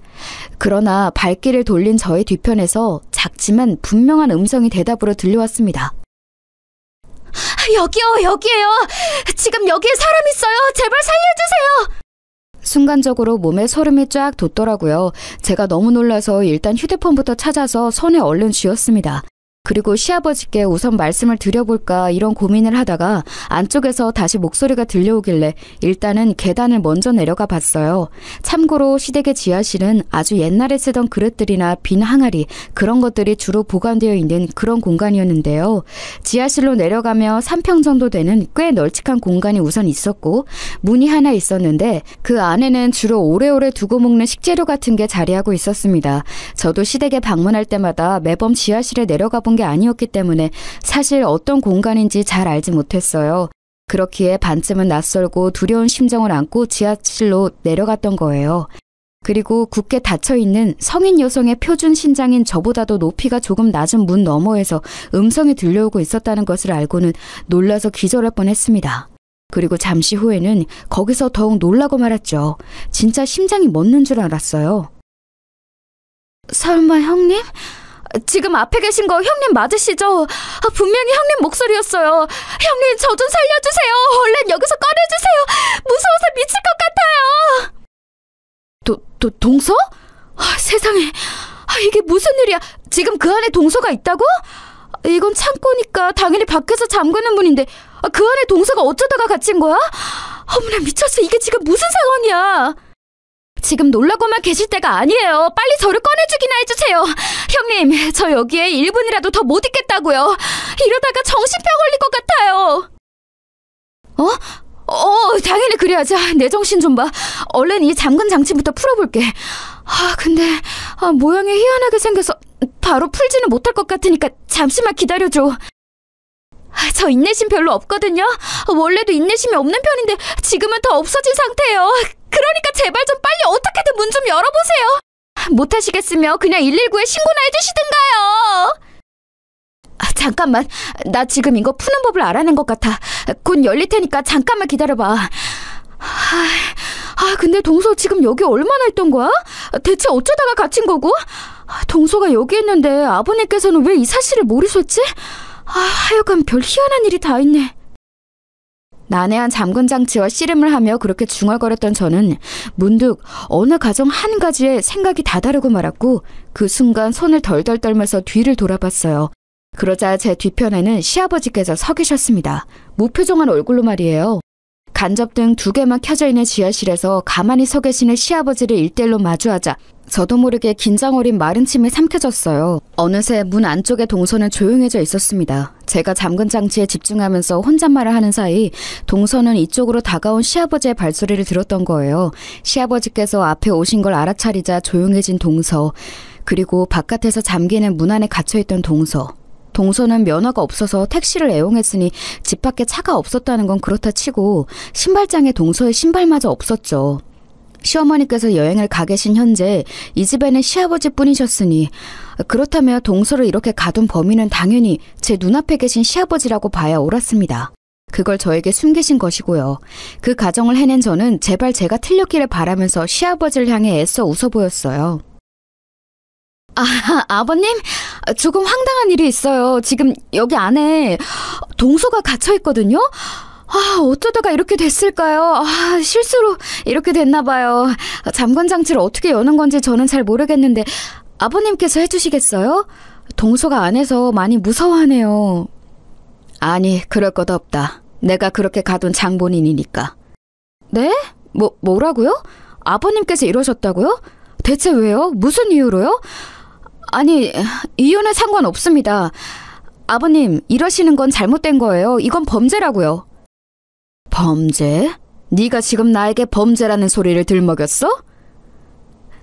그러나 발길을 돌린 저의 뒤편에서 작지만 분명한 음성이 대답으로 들려왔습니다. 여기에요. 지금 여기에 사람 있어요. 제발 살려주세요. 순간적으로 몸에 소름이 쫙 돋더라고요. 제가 너무 놀라서 일단 휴대폰부터 찾아서 손에 얼른 쥐었습니다. 그리고 시아버지께 우선 말씀을 드려볼까 이런 고민을 하다가 안쪽에서 다시 목소리가 들려오길래 일단은 계단을 먼저 내려가 봤어요. 참고로 시댁의 지하실은 아주 옛날에 쓰던 그릇들이나 빈 항아리 그런 것들이 주로 보관되어 있는 그런 공간이었는데요. 지하실로 내려가며 3평 정도 되는 꽤 널찍한 공간이 우선 있었고 문이 하나 있었는데 그 안에는 주로 오래오래 두고 먹는 식재료 같은 게 자리하고 있었습니다. 저도 시댁에 방문할 때마다 매번 지하실에 내려가 본 게 아니었기 때문에 사실 어떤 공간인지 잘 알지 못했어요. 그렇기에 반쯤은 낯설고 두려운 심정을 안고 지하실로 내려갔던 거예요. 그리고 굳게 닫혀있는 성인 여성의 표준 신장인 저보다도 높이가 조금 낮은 문 너머에서 음성이 들려오고 있었다는 것을 알고는 놀라서 기절할 뻔했습니다. 그리고 잠시 후에는 거기서 더욱 놀라고 말았죠. 진짜 심장이 멎는 줄 알았어요. 설마 형님? 지금 앞에 계신 거 형님 맞으시죠? 분명히 형님 목소리였어요. 형님, 저 좀 살려주세요. 얼른 여기서 꺼내주세요. 무서워서 미칠 것 같아요. 동서? 세상에, 이게 무슨 일이야? 지금 그 안에 동서가 있다고? 이건 창고니까 당연히 밖에서 잠그는 문인데 그 안에 동서가 어쩌다가 갇힌 거야? 어머나, 미쳤어. 이게 지금 무슨 상황이야? 지금 놀라고만 계실 때가 아니에요. 빨리 저를 꺼내주기나 해주세요. 형님, 저 여기에 1분이라도 더 못 있겠다고요. 이러다가 정신병 걸릴 것 같아요. 당연히 그래야지. 내 정신 좀 봐. 얼른 이 잠근 장치부터 풀어볼게. 근데 모양이 희한하게 생겨서 바로 풀지는 못할 것 같으니까 잠시만 기다려줘. 저 인내심 별로 없거든요. 원래도 인내심이 없는 편인데 지금은 더 없어진 상태예요. 그러니까 제발 좀 빨리 어떻게든 문 좀 열어보세요. 못하시겠으면 그냥 119에 신고나 해주시든가요. 잠깐만, 나 지금 이거 푸는 법을 알아낸 것 같아. 곧 열릴 테니까 잠깐만 기다려봐. 근데 동서 지금 여기 얼마나 있던 거야? 대체 어쩌다가 갇힌 거고? 동서가 여기 있는데 아버님께서는 왜 이 사실을 모르셨지? 하여간 별 희한한 일이 다 있네. 난해한 잠근 장치와 씨름을 하며 그렇게 중얼거렸던 저는 문득 어느 가정 한 가지에 생각이 다다르고 말았고 그 순간 손을 덜덜 떨면서 뒤를 돌아봤어요. 그러자 제 뒤편에는 시아버지께서 서 계셨습니다. 무표정한 얼굴로 말이에요. 간접등 2개만 켜져 있는 지하실에서 가만히 서 계시는 시아버지를 일대일로 마주하자 저도 모르게 긴장 어린 마른 침이 삼켜졌어요. 어느새 문 안쪽의 동서는 조용해져 있었습니다. 제가 잠근 장치에 집중하면서 혼잣말을 하는 사이 동서는 이쪽으로 다가온 시아버지의 발소리를 들었던 거예요. 시아버지께서 앞에 오신 걸 알아차리자 조용해진 동서, 그리고 바깥에서 잠기는 문 안에 갇혀있던 동서. 동서는 면허가 없어서 택시를 애용했으니 집 밖에 차가 없었다는 건 그렇다 치고 신발장에 동서의 신발마저 없었죠. 시어머니께서 여행을 가 계신 현재 이 집에는 시아버지뿐이셨으니 그렇다면 동서를 이렇게 가둔 범인은 당연히 제 눈앞에 계신 시아버지라고 봐야 옳았습니다. 그걸 저에게 숨기신 것이고요. 그 가정을 해낸 저는 제발 제가 틀렸기를 바라면서 시아버지를 향해 애써 웃어 보였어요. 아버님, 조금 황당한 일이 있어요. 지금 여기 안에 동서가 갇혀 있거든요. 어쩌다가 이렇게 됐을까요? 실수로 이렇게 됐나 봐요. 잠금 장치를 어떻게 여는 건지 저는 잘 모르겠는데 아버님께서 해주시겠어요? 동서가 안에서 많이 무서워하네요. 아니, 그럴 것 없다. 내가 그렇게 가둔 장본인이니까. 네? 뭐라고요? 아버님께서 이러셨다고요? 대체 왜요? 무슨 이유로요? 아니, 이유는 상관없습니다. 아버님, 이러시는 건 잘못된 거예요. 이건 범죄라고요. 범죄? 네가 지금 나에게 범죄라는 소리를 들먹였어?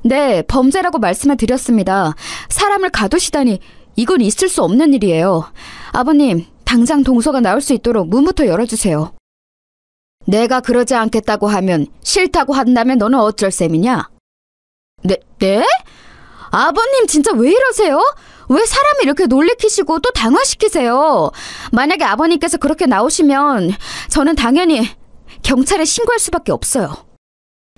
네, 범죄라고 말씀을 드렸습니다. 사람을 가두시다니, 이건 있을 수 없는 일이에요. 아버님, 당장 동서가 나올 수 있도록 문부터 열어주세요. 내가 그러지 않겠다고 하면, 싫다고 한다면 너는 어쩔 셈이냐? 네? 아버님 진짜 왜 이러세요? 왜 사람을 이렇게 놀래키시고 또 당황시키세요? 만약에 아버님께서 그렇게 나오시면 저는 당연히 경찰에 신고할 수밖에 없어요.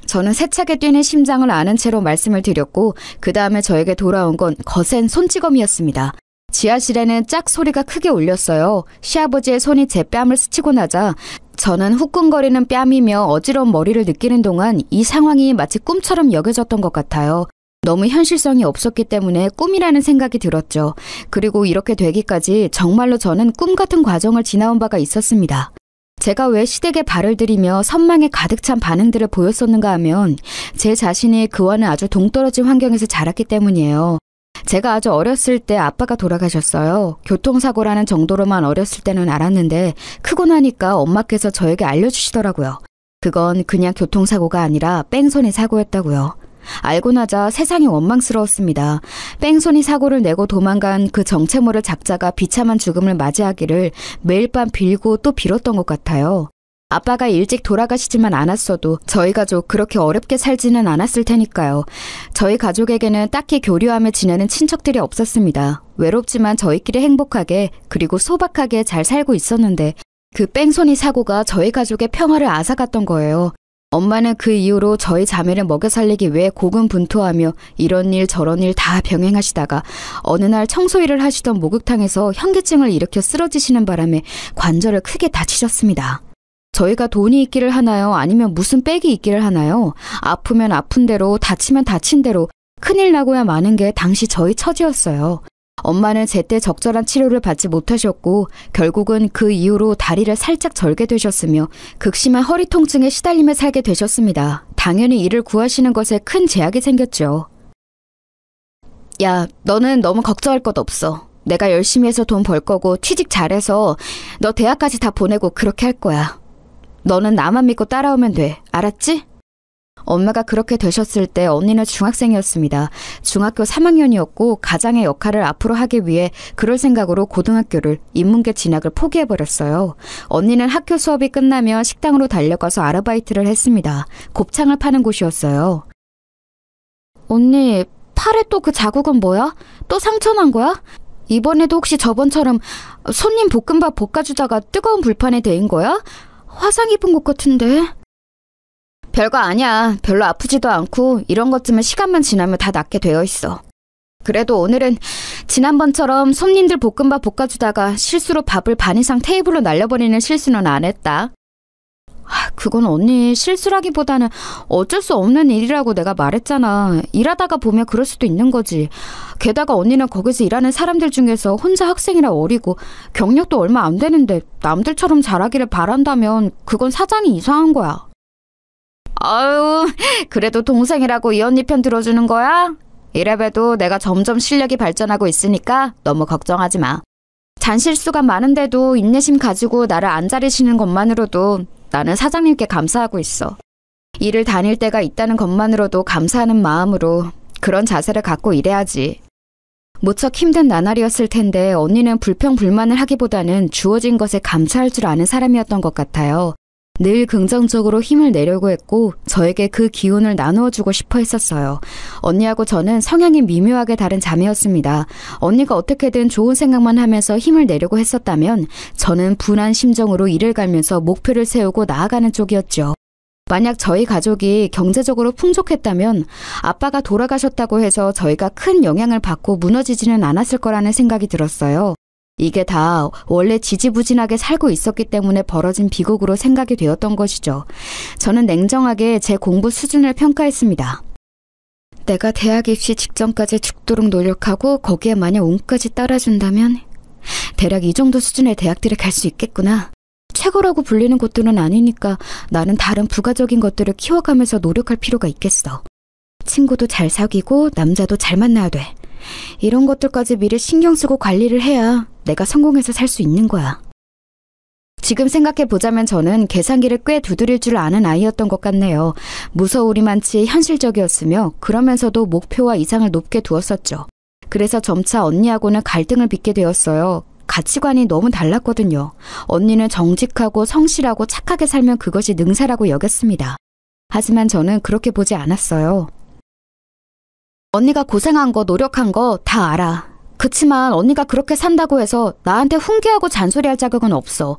저는 세차게 뛰는 심장을 아는 채로 말씀을 드렸고 그 다음에 저에게 돌아온 건 거센 손찌검이었습니다. 지하실에는 짝 소리가 크게 울렸어요. 시아버지의 손이 제 뺨을 스치고 나자 저는 후끈거리는 뺨이며 어지러운 머리를 느끼는 동안 이 상황이 마치 꿈처럼 여겨졌던 것 같아요. 너무 현실성이 없었기 때문에 꿈이라는 생각이 들었죠. 그리고 이렇게 되기까지 정말로 저는 꿈 같은 과정을 지나온 바가 있었습니다. 제가 왜 시댁에 발을 들이며 선망에 가득 찬 반응들을 보였었는가 하면 제 자신이 그와는 아주 동떨어진 환경에서 자랐기 때문이에요. 제가 아주 어렸을 때 아빠가 돌아가셨어요. 교통사고라는 정도로만 어렸을 때는 알았는데 크고 나니까 엄마께서 저에게 알려주시더라고요. 그건 그냥 교통사고가 아니라 뺑소니 사고였다고요. 알고 나자 세상이 원망스러웠습니다. 뺑소니 사고를 내고 도망간 그 정체 모를 작자가 비참한 죽음을 맞이하기를 매일 밤 빌고 또 빌었던 것 같아요. 아빠가 일찍 돌아가시지만 않았어도 저희 가족 그렇게 어렵게 살지는 않았을 테니까요. 저희 가족에게는 딱히 교류하며 지내는 친척들이 없었습니다. 외롭지만 저희끼리 행복하게 그리고 소박하게 잘 살고 있었는데 그 뺑소니 사고가 저희 가족의 평화를 앗아갔던 거예요. 엄마는 그 이후로 저희 자매를 먹여 살리기 위해 고군분투하며 이런 일 저런 일 다 병행하시다가 어느 날 청소일을 하시던 목욕탕에서 현기증을 일으켜 쓰러지시는 바람에 관절을 크게 다치셨습니다. 저희가 돈이 있기를 하나요? 아니면 무슨 빽이 있기를 하나요? 아프면 아픈 대로 다치면 다친 대로 큰일 나고야 마는 게 당시 저희 처지였어요. 엄마는 제때 적절한 치료를 받지 못하셨고 결국은 그 이후로 다리를 살짝 절게 되셨으며 극심한 허리 통증에 시달리며 살게 되셨습니다. 당연히 이를 구하시는 것에 큰 제약이 생겼죠. 야, 너는 너무 걱정할 것 없어. 내가 열심히 해서 돈 벌 거고 취직 잘해서 너 대학까지 다 보내고 그렇게 할 거야. 너는 나만 믿고 따라오면 돼. 알았지? 엄마가 그렇게 되셨을 때 언니는 중학생이었습니다. 중학교 3학년이었고 가장의 역할을 앞으로 하기 위해 그럴 생각으로 고등학교를 인문계 진학을 포기해버렸어요. 언니는 학교 수업이 끝나면 식당으로 달려가서 아르바이트를 했습니다. 곱창을 파는 곳이었어요. 언니, 팔에 또 그 자국은 뭐야? 또 상처난 거야? 이번에도 혹시 저번처럼 손님 볶음밥 볶아주다가 뜨거운 불판에 데인 거야? 화상 입은 것 같은데. 별거 아니야. 별로 아프지도 않고 이런 것쯤은 시간만 지나면 다 낫게 되어 있어. 그래도 오늘은 지난번처럼 손님들 볶음밥 볶아주다가 실수로 밥을 반 이상 테이블로 날려버리는 실수는 안 했다. 그건 언니 실수라기보다는 어쩔 수 없는 일이라고 내가 말했잖아. 일하다가 보면 그럴 수도 있는 거지. 게다가 언니는 거기서 일하는 사람들 중에서 혼자 학생이라 어리고 경력도 얼마 안 되는데 남들처럼 잘하기를 바란다면 그건 사장이 이상한 거야. 아유, 그래도 동생이라고 이 언니 편 들어주는 거야? 이래봬도 내가 점점 실력이 발전하고 있으니까 너무 걱정하지 마. 잔실수가 많은데도 인내심 가지고 나를 안 자르시는 것만으로도 나는 사장님께 감사하고 있어. 일을 다닐 때가 있다는 것만으로도 감사하는 마음으로 그런 자세를 갖고 일해야지. 무척 힘든 나날이었을 텐데 언니는 불평불만을 하기보다는 주어진 것에 감사할 줄 아는 사람이었던 것 같아요. 늘 긍정적으로 힘을 내려고 했고 저에게 그 기운을 나누어주고 싶어 했었어요. 언니하고 저는 성향이 미묘하게 다른 자매였습니다. 언니가 어떻게든 좋은 생각만 하면서 힘을 내려고 했었다면 저는 분한 심정으로 일을 갈면서 목표를 세우고 나아가는 쪽이었죠. 만약 저희 가족이 경제적으로 풍족했다면 아빠가 돌아가셨다고 해서 저희가 큰 영향을 받고 무너지지는 않았을 거라는 생각이 들었어요. 이게 다 원래 지지부진하게 살고 있었기 때문에 벌어진 비극으로 생각이 되었던 것이죠. 저는 냉정하게 제 공부 수준을 평가했습니다. 내가 대학 입시 직전까지 죽도록 노력하고 거기에 만약 운까지 따라준다면 대략 이 정도 수준의 대학들에 갈 수 있겠구나. 최고라고 불리는 것들은 아니니까 나는 다른 부가적인 것들을 키워가면서 노력할 필요가 있겠어. 친구도 잘 사귀고 남자도 잘 만나야 돼. 이런 것들까지 미리 신경 쓰고 관리를 해야 내가 성공해서 살 수 있는 거야. 지금 생각해보자면 저는 계산기를 꽤 두드릴 줄 아는 아이였던 것 같네요. 무서우리만치 현실적이었으며 그러면서도 목표와 이상을 높게 두었었죠. 그래서 점차 언니하고는 갈등을 빚게 되었어요. 가치관이 너무 달랐거든요. 언니는 정직하고 성실하고 착하게 살면 그것이 능사라고 여겼습니다. 하지만 저는 그렇게 보지 않았어요. 언니가 고생한 거, 노력한 거 다 알아. 그치만 언니가 그렇게 산다고 해서 나한테 훈계하고 잔소리할 자격은 없어.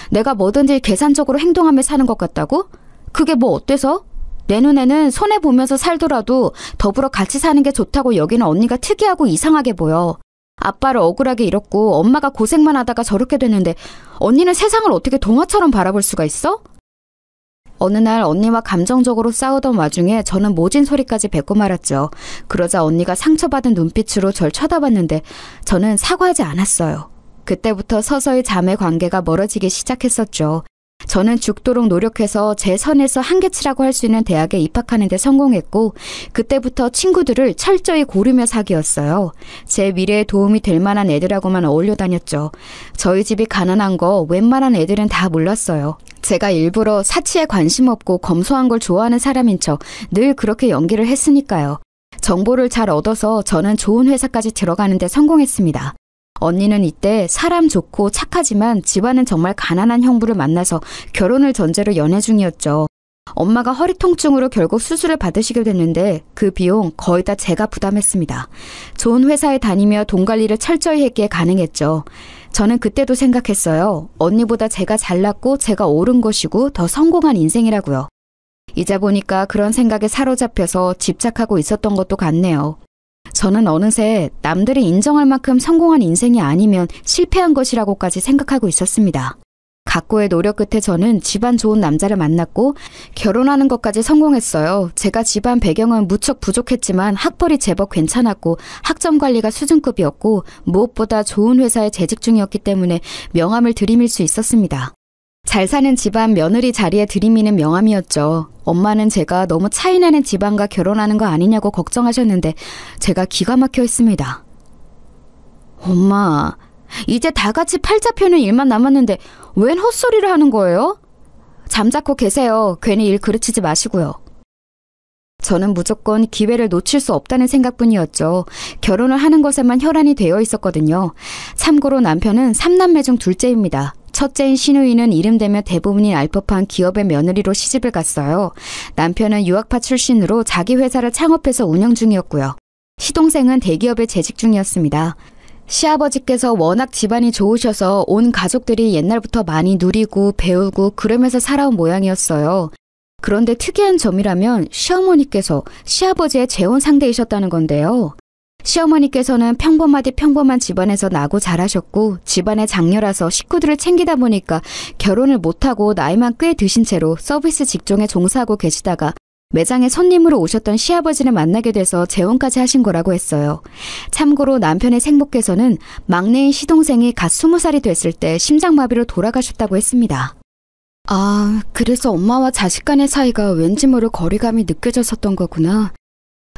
내가 뭐든지 계산적으로 행동하며 사는 것 같다고? 그게 뭐 어때서? 내 눈에는 손해보면서 살더라도 더불어 같이 사는 게 좋다고 여기는 언니가 특이하고 이상하게 보여. 아빠를 억울하게 잃었고 엄마가 고생만 하다가 저렇게 됐는데 언니는 세상을 어떻게 동화처럼 바라볼 수가 있어? 어느 날 언니와 감정적으로 싸우던 와중에 저는 모진 소리까지 뱉고 말았죠. 그러자 언니가 상처받은 눈빛으로 절 쳐다봤는데 저는 사과하지 않았어요. 그때부터 서서히 자매 관계가 멀어지기 시작했었죠. 저는 죽도록 노력해서 제 선에서 한계치라고 할 수 있는 대학에 입학하는 데 성공했고 그때부터 친구들을 철저히 고르며 사귀었어요. 제 미래에 도움이 될 만한 애들하고만 어울려 다녔죠. 저희 집이 가난한 거 웬만한 애들은 다 몰랐어요. 제가 일부러 사치에 관심 없고 검소한 걸 좋아하는 사람인 척 늘 그렇게 연기를 했으니까요. 정보를 잘 얻어서 저는 좋은 회사까지 들어가는 데 성공했습니다. 언니는 이때 사람 좋고 착하지만 집안은 정말 가난한 형부를 만나서 결혼을 전제로 연애 중이었죠. 엄마가 허리 통증으로 결국 수술을 받으시게 됐는데 그 비용 거의 다 제가 부담했습니다. 좋은 회사에 다니며 돈 관리를 철저히 했기에 가능했죠. 저는 그때도 생각했어요. 언니보다 제가 잘났고 제가 옳은 것이고 더 성공한 인생이라고요. 이제 보니까 그런 생각에 사로잡혀서 집착하고 있었던 것도 같네요. 저는 어느새 남들이 인정할 만큼 성공한 인생이 아니면 실패한 것이라고까지 생각하고 있었습니다. 각고의 노력 끝에 저는 집안 좋은 남자를 만났고 결혼하는 것까지 성공했어요. 제가 집안 배경은 무척 부족했지만 학벌이 제법 괜찮았고 학점 관리가 수준급이었고 무엇보다 좋은 회사에 재직 중이었기 때문에 명함을 들이밀 수 있었습니다. 잘 사는 집안 며느리 자리에 들이미는 명함이었죠. 엄마는 제가 너무 차이나는 집안과 결혼하는 거 아니냐고 걱정하셨는데 제가 기가 막혀 했습니다. 엄마, 이제 다 같이 팔자 펴는 일만 남았는데 웬 헛소리를 하는 거예요? 잠자코 계세요. 괜히 일 그르치지 마시고요. 저는 무조건 기회를 놓칠 수 없다는 생각뿐이었죠. 결혼을 하는 것에만 혈안이 되어 있었거든요. 참고로 남편은 3남매 중 둘째입니다. 첫째인 신우이는 이름 되면 대부분이 알 법한 기업의 며느리로 시집을 갔어요. 남편은 유학파 출신으로 자기 회사를 창업해서 운영 중이었고요. 시동생은 대기업에 재직 중이었습니다. 시아버지께서 워낙 집안이 좋으셔서 온 가족들이 옛날부터 많이 누리고 배우고 그러면서 살아온 모양이었어요. 그런데 특이한 점이라면 시어머니께서 시아버지의 재혼 상대이셨다는 건데요. 시어머니께서는 평범하디 평범한 집안에서 나고 자라셨고 집안의 장녀라서 식구들을 챙기다 보니까 결혼을 못하고 나이만 꽤 드신 채로 서비스 직종에 종사하고 계시다가 매장에 손님으로 오셨던 시아버지를 만나게 돼서 재혼까지 하신 거라고 했어요. 참고로 남편의 생모께서는 막내인 시동생이 갓 20살이 됐을 때 심장마비로 돌아가셨다고 했습니다. 아, 그래서 엄마와 자식 간의 사이가 왠지 모를 거리감이 느껴졌었던 거구나.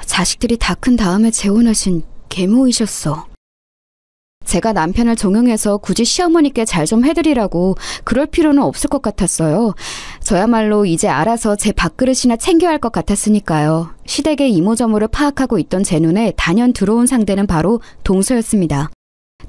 자식들이 다 큰 다음에 재혼하신 계모이셨어. 제가 남편을 종용해서 굳이 시어머니께 잘 좀 해드리라고 그럴 필요는 없을 것 같았어요. 저야말로 이제 알아서 제 밥그릇이나 챙겨야 할 것 같았으니까요. 시댁의 이모저모를 파악하고 있던 제 눈에 단연 들어온 상대는 바로 동서였습니다.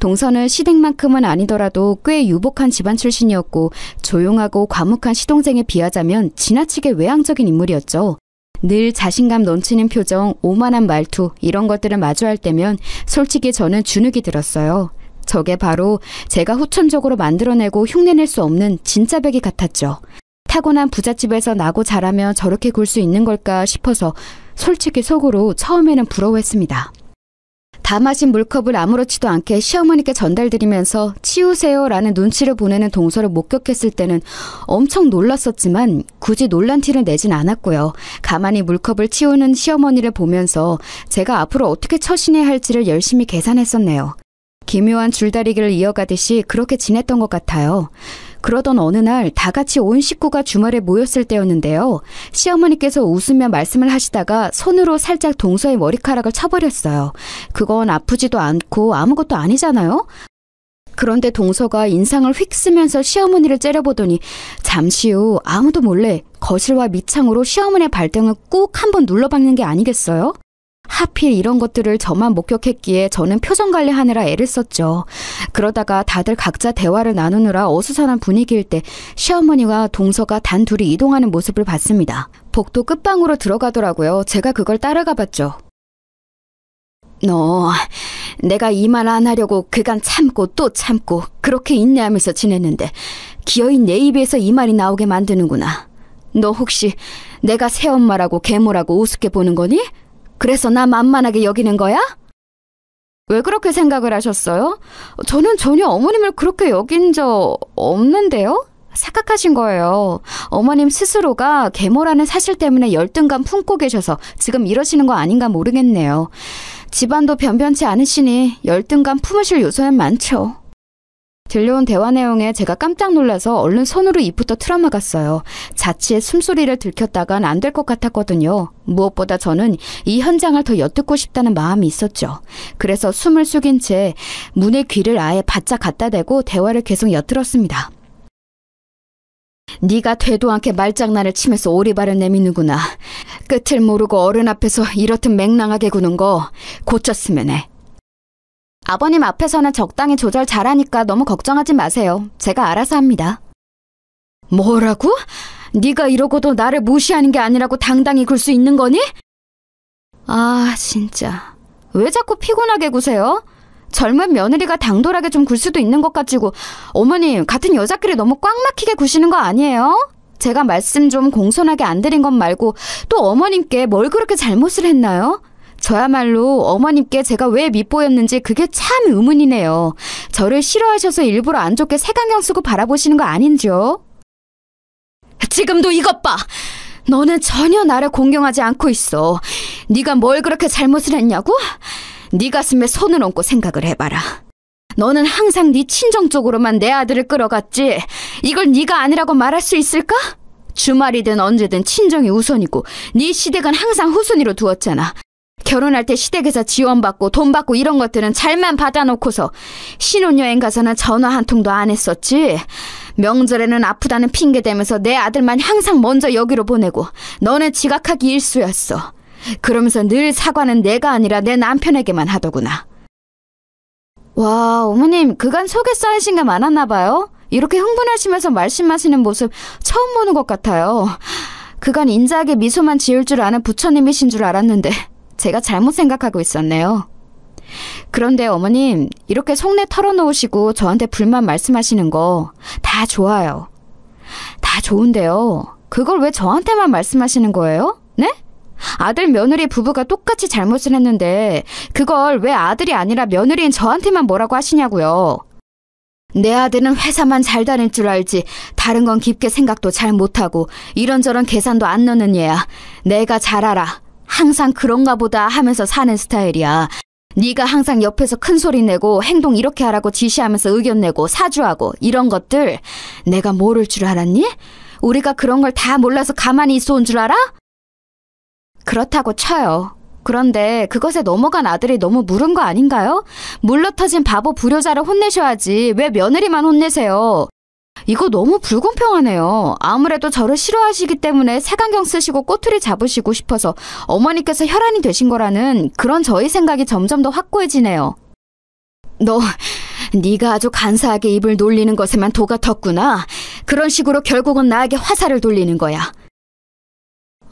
동서는 시댁만큼은 아니더라도 꽤 유복한 집안 출신이었고 조용하고 과묵한 시동생에 비하자면 지나치게 외향적인 인물이었죠. 늘 자신감 넘치는 표정, 오만한 말투 이런 것들을 마주할 때면 솔직히 저는 주눅이 들었어요. 저게 바로 제가 후천적으로 만들어내고 흉내낼 수 없는 진짜 배기 같았죠. 타고난 부잣집에서 나고 자라며 저렇게 굴 수 있는 걸까 싶어서 솔직히 속으로 처음에는 부러워했습니다. 다 마신 물컵을 아무렇지도 않게 시어머니께 전달드리면서 치우세요라는 눈치를 보내는 동서를 목격했을 때는 엄청 놀랐었지만 굳이 놀란 티를 내진 않았고요. 가만히 물컵을 치우는 시어머니를 보면서 제가 앞으로 어떻게 처신해야 할지를 열심히 계산했었네요. 기묘한 줄다리기를 이어가듯이 그렇게 지냈던 것 같아요. 그러던 어느 날 다 같이 온 식구가 주말에 모였을 때였는데요. 시어머니께서 웃으며 말씀을 하시다가 손으로 살짝 동서의 머리카락을 쳐버렸어요. 그건 아프지도 않고 아무것도 아니잖아요. 그런데 동서가 인상을 휙 쓰면서 시어머니를 째려보더니 잠시 후 아무도 몰래 거실과 밑창으로 시어머니의 발등을 꾹 한번 눌러박는 게 아니겠어요? 하필 이런 것들을 저만 목격했기에 저는 표정 관리하느라 애를 썼죠. 그러다가 다들 각자 대화를 나누느라 어수선한 분위기일 때 시어머니와 동서가 단 둘이 이동하는 모습을 봤습니다. 복도 끝방으로 들어가더라고요. 제가 그걸 따라가 봤죠. 너 내가 이 말 안 하려고 그간 참고 또 참고 그렇게 인내하면서 지냈는데 기어이 내 입에서 이 말이 나오게 만드는구나. 너 혹시 내가 새엄마라고 계모라고 우습게 보는 거니? 그래서 나 만만하게 여기는 거야? 왜 그렇게 생각을 하셨어요? 저는 전혀 어머님을 그렇게 여긴 적 없는데요? 착각하신 거예요. 어머님 스스로가 계모라는 사실 때문에 열등감 품고 계셔서 지금 이러시는 거 아닌가 모르겠네요. 집안도 변변치 않으시니 열등감 품으실 요소는 많죠. 들려온 대화 내용에 제가 깜짝 놀라서 얼른 손으로 입부터 틀어막았어요. 자취의 숨소리를 들켰다간 안 될 것 같았거든요. 무엇보다 저는 이 현장을 더 엿듣고 싶다는 마음이 있었죠. 그래서 숨을 숙인 채 문의 귀를 아예 바짝 갖다 대고 대화를 계속 엿들었습니다. 네가 되도 않게 말장난을 치면서 오리발을 내미는구나. 끝을 모르고 어른 앞에서 이렇듯 맹랑하게 구는 거 고쳤으면 해. 아버님 앞에서는 적당히 조절 잘하니까 너무 걱정하지 마세요. 제가 알아서 합니다. 뭐라고? 네가 이러고도 나를 무시하는 게 아니라고 당당히 굴 수 있는 거니? 아, 진짜. 왜 자꾸 피곤하게 구세요? 젊은 며느리가 당돌하게 좀 굴 수도 있는 것 같지고 어머님 같은 여자끼리 너무 꽉 막히게 구시는 거 아니에요? 제가 말씀 좀 공손하게 안 드린 것 말고 또 어머님께 뭘 그렇게 잘못을 했나요? 저야말로 어머님께 제가 왜 밉보였는지 그게 참 의문이네요. 저를 싫어하셔서 일부러 안 좋게 색안경 쓰고 바라보시는 거 아닌지요? 지금도 이것 봐! 너는 전혀 나를 공경하지 않고 있어. 네가 뭘 그렇게 잘못을 했냐고? 네 가슴에 손을 얹고 생각을 해봐라. 너는 항상 네 친정 쪽으로만 내 아들을 끌어갔지. 이걸 네가 아니라고 말할 수 있을까? 주말이든 언제든 친정이 우선이고 네 시댁은 항상 후순위로 두었잖아. 결혼할 때 시댁에서 지원받고 돈 받고 이런 것들은 잘만 받아놓고서 신혼여행 가서는 전화 한 통도 안 했었지. 명절에는 아프다는 핑계 대면서 내 아들만 항상 먼저 여기로 보내고 너는 지각하기 일쑤였어. 그러면서 늘 사과는 내가 아니라 내 남편에게만 하더구나. 와, 어머님 그간 속에 쌓이신 게 많았나 봐요. 이렇게 흥분하시면서 말씀하시는 모습 처음 보는 것 같아요. 그간 인자하게 미소만 지을 줄 아는 부처님이신 줄 알았는데 제가 잘못 생각하고 있었네요. 그런데 어머님 이렇게 속내 털어놓으시고 저한테 불만 말씀하시는 거 다 좋아요. 다 좋은데요. 그걸 왜 저한테만 말씀하시는 거예요? 네? 아들 며느리 부부가 똑같이 잘못을 했는데 그걸 왜 아들이 아니라 며느리인 저한테만 뭐라고 하시냐고요. 내 아들은 회사만 잘 다닐 줄 알지 다른 건 깊게 생각도 잘 못하고 이런저런 계산도 안 넣는 얘야. 내가 잘 알아. 항상 그런가 보다 하면서 사는 스타일이야. 네가 항상 옆에서 큰 소리 내고 행동 이렇게 하라고 지시하면서 의견 내고 사주하고 이런 것들 내가 모를 줄 알았니? 우리가 그런 걸 다 몰라서 가만히 있어 온 줄 알아? 그렇다고 쳐요. 그런데 그것에 넘어간 아들이 너무 물은 거 아닌가요? 물러터진 바보 불효자를 혼내셔야지 왜 며느리만 혼내세요? 이거 너무 불공평하네요. 아무래도 저를 싫어하시기 때문에 색안경 쓰시고 꼬투리 잡으시고 싶어서 어머니께서 혈안이 되신 거라는 그런 저희 생각이 점점 더 확고해지네요. 네가 아주 간사하게 입을 놀리는 것에만 도가 텄구나. 그런 식으로 결국은 나에게 화살을 돌리는 거야.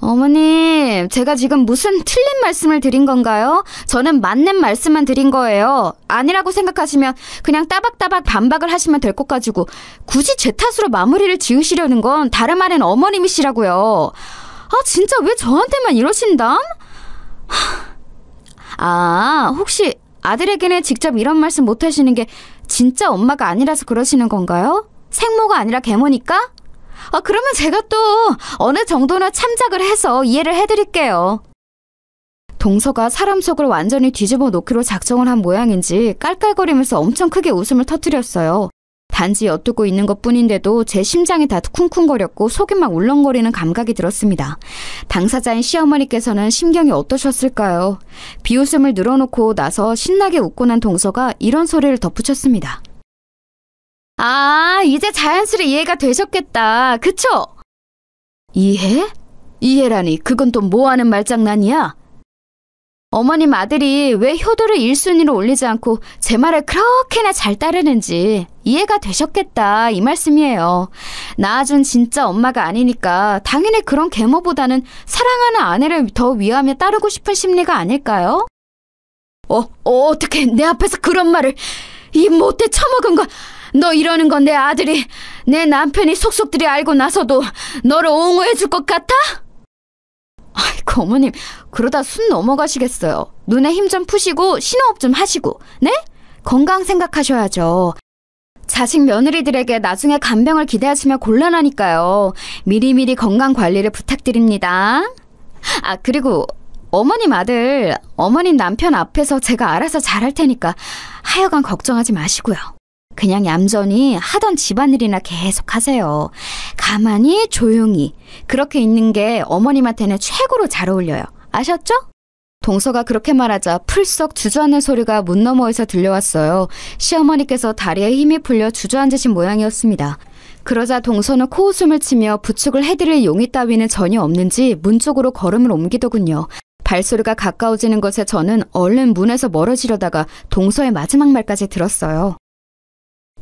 어머님, 제가 지금 무슨 틀린 말씀을 드린 건가요? 저는 맞는 말씀만 드린 거예요. 아니라고 생각하시면 그냥 따박따박 반박을 하시면 될 것 가지고 굳이 제 탓으로 마무리를 지으시려는 건 다름 아닌 어머님이시라고요. 아, 진짜 왜 저한테만 이러신담? 아, 혹시 아들에게는 직접 이런 말씀 못 하시는 게 진짜 엄마가 아니라서 그러시는 건가요? 생모가 아니라 계모니까? 그러면 제가 또 어느 정도는 참작을 해서 이해를 해드릴게요. 동서가 사람 속을 완전히 뒤집어 놓기로 작정을 한 모양인지 깔깔거리면서 엄청 크게 웃음을 터뜨렸어요. 단지 엿듣고 있는 것뿐인데도 제 심장이 다 쿵쿵거렸고 속이 막 울렁거리는 감각이 들었습니다. 당사자인 시어머니께서는 심경이 어떠셨을까요? 비웃음을 늘어놓고 나서 신나게 웃고 난 동서가 이런 소리를 덧붙였습니다. 아, 이제 자연스레 이해가 되셨겠다. 그쵸? 이해? 이해라니 그건 또 뭐하는 말장난이야? 어머님 아들이 왜 효도를 1순위로 올리지 않고 제 말을 그렇게나 잘 따르는지 이해가 되셨겠다 이 말씀이에요. 낳아준 진짜 엄마가 아니니까 당연히 그런 계모보다는 사랑하는 아내를 더 위하며 따르고 싶은 심리가 아닐까요? 어떻게 내 앞에서 그런 말을 입 못해 처먹은 거. 너 이러는 건 내 아들이 내 남편이 속속들이 알고 나서도 너를 옹호해 줄 것 같아? 아이고 어머님 그러다 순 넘어가시겠어요. 눈에 힘 좀 푸시고 신호흡 좀 하시고 네? 건강 생각하셔야죠. 자식 며느리들에게 나중에 간병을 기대하시면 곤란하니까요. 미리미리 건강 관리를 부탁드립니다. 아 그리고 어머님 아들, 어머님 남편 앞에서 제가 알아서 잘할 테니까 하여간 걱정하지 마시고요. 그냥 얌전히 하던 집안일이나 계속 하세요. 가만히 조용히 그렇게 있는 게 어머님한테는 최고로 잘 어울려요. 아셨죠? 동서가 그렇게 말하자 풀썩 주저앉는 소리가 문 너머에서 들려왔어요. 시어머니께서 다리에 힘이 풀려 주저앉으신 모양이었습니다. 그러자 동서는 코웃음을 치며 부축을 해드릴 용의 따위는 전혀 없는지 문 쪽으로 걸음을 옮기더군요. 발소리가 가까워지는 것에 저는 얼른 문에서 멀어지려다가 동서의 마지막 말까지 들었어요.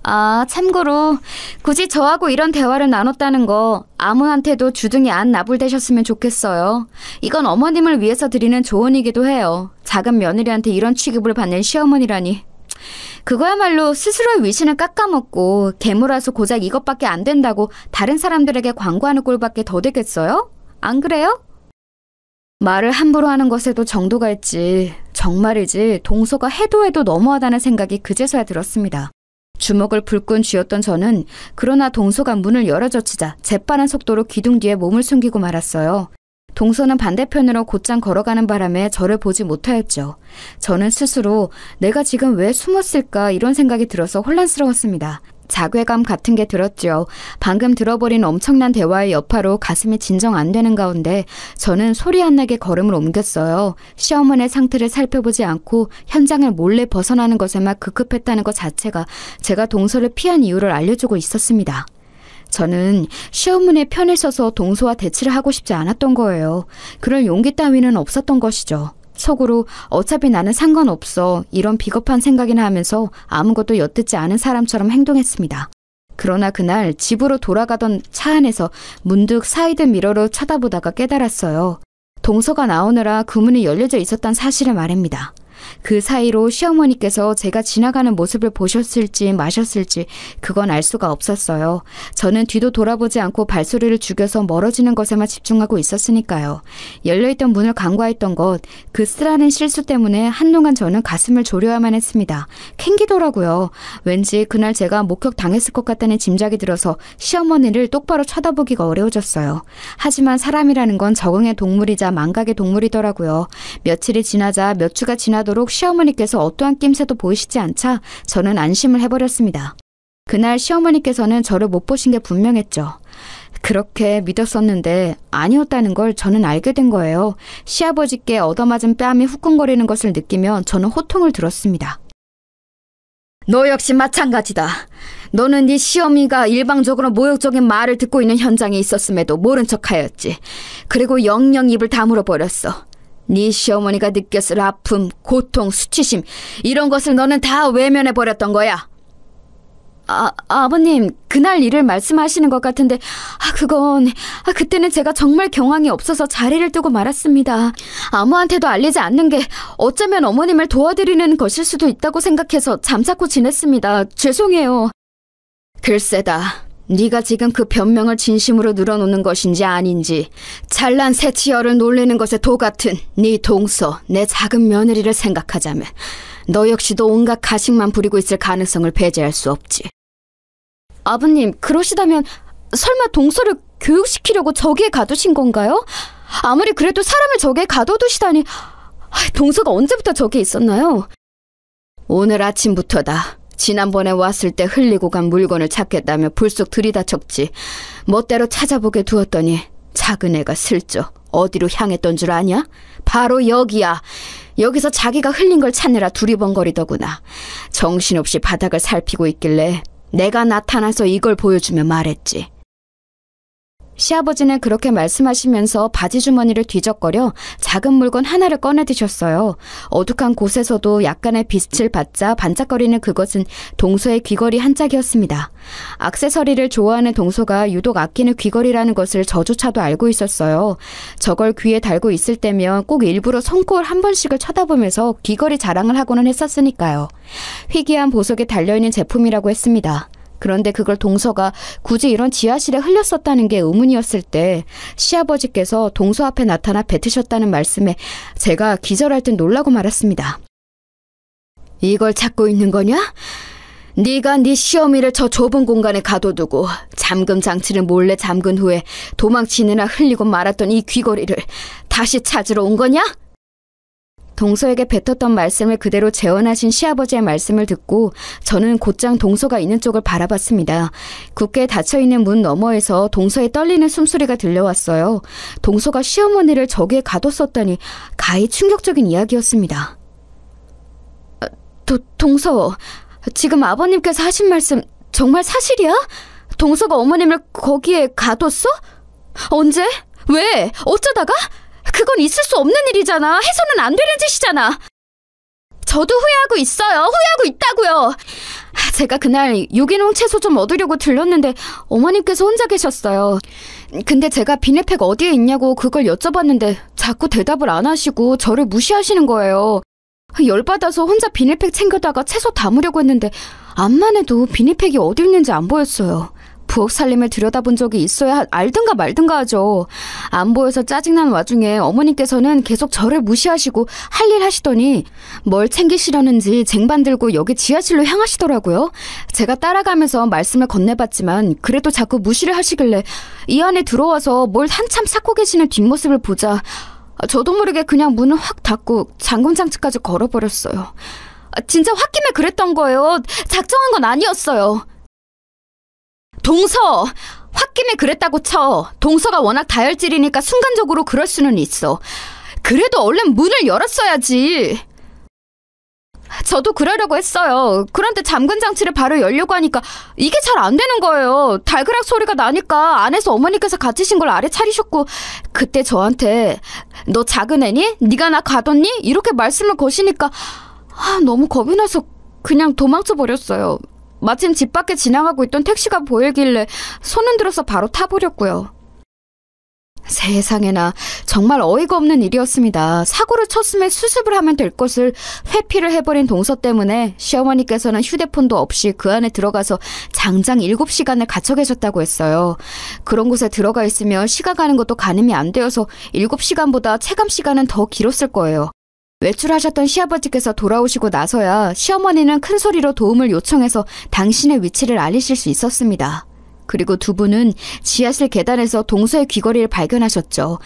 아, 참고로 굳이 저하고 이런 대화를 나눴다는 거 아무한테도 주둥이 안 나불대셨으면 좋겠어요. 이건 어머님을 위해서 드리는 조언이기도 해요. 작은 며느리한테 이런 취급을 받는 시어머니라니. 그거야말로 스스로의 위신을 깎아먹고 계모라서 고작 이것밖에 안 된다고 다른 사람들에게 광고하는 꼴밖에 더 되겠어요? 안 그래요? 말을 함부로 하는 것에도 정도가 있지. 정말이지 동서가 해도 해도 너무하다는 생각이 그제서야 들었습니다. 주먹을 불끈 쥐었던 저는 그러나 동서가 문을 열어젖히자 재빠른 속도로 기둥 뒤에 몸을 숨기고 말았어요. 동서는 반대편으로 곧장 걸어가는 바람에 저를 보지 못하였죠. 저는 스스로 내가 지금 왜 숨었을까 이런 생각이 들어서 혼란스러웠습니다. 자괴감 같은 게 들었죠. 방금 들어버린 엄청난 대화의 여파로 가슴이 진정 안 되는 가운데 저는 소리 안 나게 걸음을 옮겼어요. 시어머니의 상태를 살펴보지 않고 현장을 몰래 벗어나는 것에만 급급했다는 것 자체가 제가 동서를 피한 이유를 알려주고 있었습니다. 저는 시어머니의 편에 서서 동서와 대치를 하고 싶지 않았던 거예요. 그럴 용기 따위는 없었던 것이죠. 속으로 어차피 나는 상관없어 이런 비겁한 생각이나 하면서 아무것도 엿듣지 않은 사람처럼 행동했습니다. 그러나 그날 집으로 돌아가던 차 안에서 문득 사이드 미러로 쳐다보다가 깨달았어요. 동서가 나오느라 그 문이 열려져 있었단 사실을 말입니다. 그 사이로 시어머니께서 제가 지나가는 모습을 보셨을지 마셨을지 그건 알 수가 없었어요. 저는 뒤도 돌아보지 않고 발소리를 죽여서 멀어지는 것에만 집중하고 있었으니까요. 열려있던 문을 간과했던 것, 그 쓰라린 실수 때문에 한동안 저는 가슴을 졸여야만 했습니다. 캥기더라고요. 왠지 그날 제가 목격당했을 것 같다는 짐작이 들어서 시어머니를 똑바로 쳐다보기가 어려워졌어요. 하지만 사람이라는 건 적응의 동물이자 망각의 동물이더라고요. 며칠이 지나자 몇 주가 지나도록 시어머니께서 어떠한 낌새도 보이시지 않자 저는 안심을 해버렸습니다. 그날 시어머니께서는 저를 못 보신 게 분명했죠. 그렇게 믿었었는데 아니었다는 걸 저는 알게 된 거예요. 시아버지께 얻어맞은 뺨이 후끈거리는 것을 느끼며 저는 호통을 들었습니다. 너 역시 마찬가지다. 너는 네 시어미가 일방적으로 모욕적인 말을 듣고 있는 현장에 있었음에도 모른 척하였지. 그리고 영영 입을 다물어 버렸어. 네 시어머니가 느꼈을 아픔, 고통, 수치심 이런 것을 너는 다 외면해버렸던 거야. 아버님 그날 일을 말씀하시는 것 같은데 그때는 제가 정말 경황이 없어서 자리를 뜨고 말았습니다. 아무한테도 알리지 않는 게 어쩌면 어머님을 도와드리는 것일 수도 있다고 생각해서 잠자코 지냈습니다. 죄송해요. 글쎄다. 네가 지금 그 변명을 진심으로 늘어놓는 것인지 아닌지 잘난 새치열을 놀리는 것에 도같은 네 동서, 내 작은 며느리를 생각하자면 너 역시도 온갖 가식만 부리고 있을 가능성을 배제할 수 없지. 아버님, 그러시다면 설마 동서를 교육시키려고 저기에 가두신 건가요? 아무리 그래도 사람을 저기에 가둬두시다니 동서가 언제부터 저기 있었나요? 오늘 아침부터다. 지난번에 왔을 때 흘리고 간 물건을 찾겠다며 불쑥 들이닥쳤지. 멋대로 찾아보게 두었더니 작은 애가 슬쩍 어디로 향했던 줄 아냐? 바로 여기야. 여기서 자기가 흘린 걸 찾느라 두리번거리더구나. 정신없이 바닥을 살피고 있길래 내가 나타나서 이걸 보여주며 말했지. 시아버지는 그렇게 말씀하시면서 바지 주머니를 뒤적거려 작은 물건 하나를 꺼내 드셨어요. 어둑한 곳에서도 약간의 빛을 받자 반짝거리는 그것은 동서의 귀걸이 한 짝이었습니다. 액세서리를 좋아하는 동서가 유독 아끼는 귀걸이라는 것을 저조차도 알고 있었어요. 저걸 귀에 달고 있을 때면 꼭 일부러 손코을 한 번씩을 쳐다보면서 귀걸이 자랑을 하고는 했었으니까요. 희귀한 보석에 달려있는 제품이라고 했습니다. 그런데 그걸 동서가 굳이 이런 지하실에 흘렸었다는 게 의문이었을 때 시아버지께서 동서 앞에 나타나 뱉으셨다는 말씀에 제가 기절할 듯 놀라고 말았습니다. 이걸 찾고 있는 거냐? 네가 네 시어미를 저 좁은 공간에 가둬두고 잠금 장치를 몰래 잠근 후에 도망치느라 흘리고 말았던 이 귀걸이를 다시 찾으러 온 거냐? 동서에게 뱉었던 말씀을 그대로 재현하신 시아버지의 말씀을 듣고 저는 곧장 동서가 있는 쪽을 바라봤습니다. 굳게 닫혀있는 문 너머에서 동서의 떨리는 숨소리가 들려왔어요. 동서가 시어머니를 저기에 가뒀었다니 가히 충격적인 이야기였습니다. 동서, 지금 아버님께서 하신 말씀 정말 사실이야? 동서가 어머님을 거기에 가뒀어? 언제? 왜? 어쩌다가? 그건 있을 수 없는 일이잖아. 해서는 안 되는 짓이잖아. 저도 후회하고 있어요. 후회하고 있다고요. 제가 그날 유기농 채소 좀 얻으려고 들렀는데 어머님께서 혼자 계셨어요. 근데 제가 비닐팩 어디에 있냐고 그걸 여쭤봤는데 자꾸 대답을 안 하시고 저를 무시하시는 거예요. 열받아서 혼자 비닐팩 챙겨다가 채소 담으려고 했는데 암만 해도 비닐팩이 어디 있는지 안 보였어요. 부엌 살림을 들여다본 적이 있어야 알든가 말든가 하죠. 안 보여서 짜증난 와중에 어머님께서는 계속 저를 무시하시고 할 일 하시더니 뭘 챙기시려는지 쟁반 들고 여기 지하실로 향하시더라고요. 제가 따라가면서 말씀을 건네봤지만 그래도 자꾸 무시를 하시길래 이 안에 들어와서 뭘 한참 찾고 계시는 뒷모습을 보자 저도 모르게 그냥 문을 확 닫고 잠금장치까지 걸어버렸어요. 진짜 홧김에 그랬던 거예요. 작정한 건 아니었어요. 동서! 홧김에 그랬다고 쳐. 동서가 워낙 다혈질이니까 순간적으로 그럴 수는 있어. 그래도 얼른 문을 열었어야지. 저도 그러려고 했어요. 그런데 잠근 장치를 바로 열려고 하니까 이게 잘 안 되는 거예요. 달그락 소리가 나니까 안에서 어머니께서 갇히신 걸 아래 차리셨고 그때 저한테 너 작은 애니? 네가 나 가뒀니? 이렇게 말씀을 거시니까 너무 겁이 나서 그냥 도망쳐 버렸어요. 마침 집 밖에 지나가고 있던 택시가 보이길래 손 흔들어서 바로 타버렸고요. 세상에나 정말 어이가 없는 일이었습니다. 사고를 쳤으면 수습을 하면 될 것을 회피를 해버린 동서 때문에 시어머니께서는 휴대폰도 없이 그 안에 들어가서 장장 7시간을 갇혀 계셨다고 했어요. 그런 곳에 들어가 있으면 시간 가는 것도 가늠이 안 되어서 7시간보다 체감 시간은 더 길었을 거예요. 외출하셨던 시아버지께서 돌아오시고 나서야 시어머니는 큰 소리로 도움을 요청해서 당신의 위치를 알리실 수 있었습니다. 그리고 두 분은 지하실 계단에서 동서의 귀걸이를 발견하셨죠.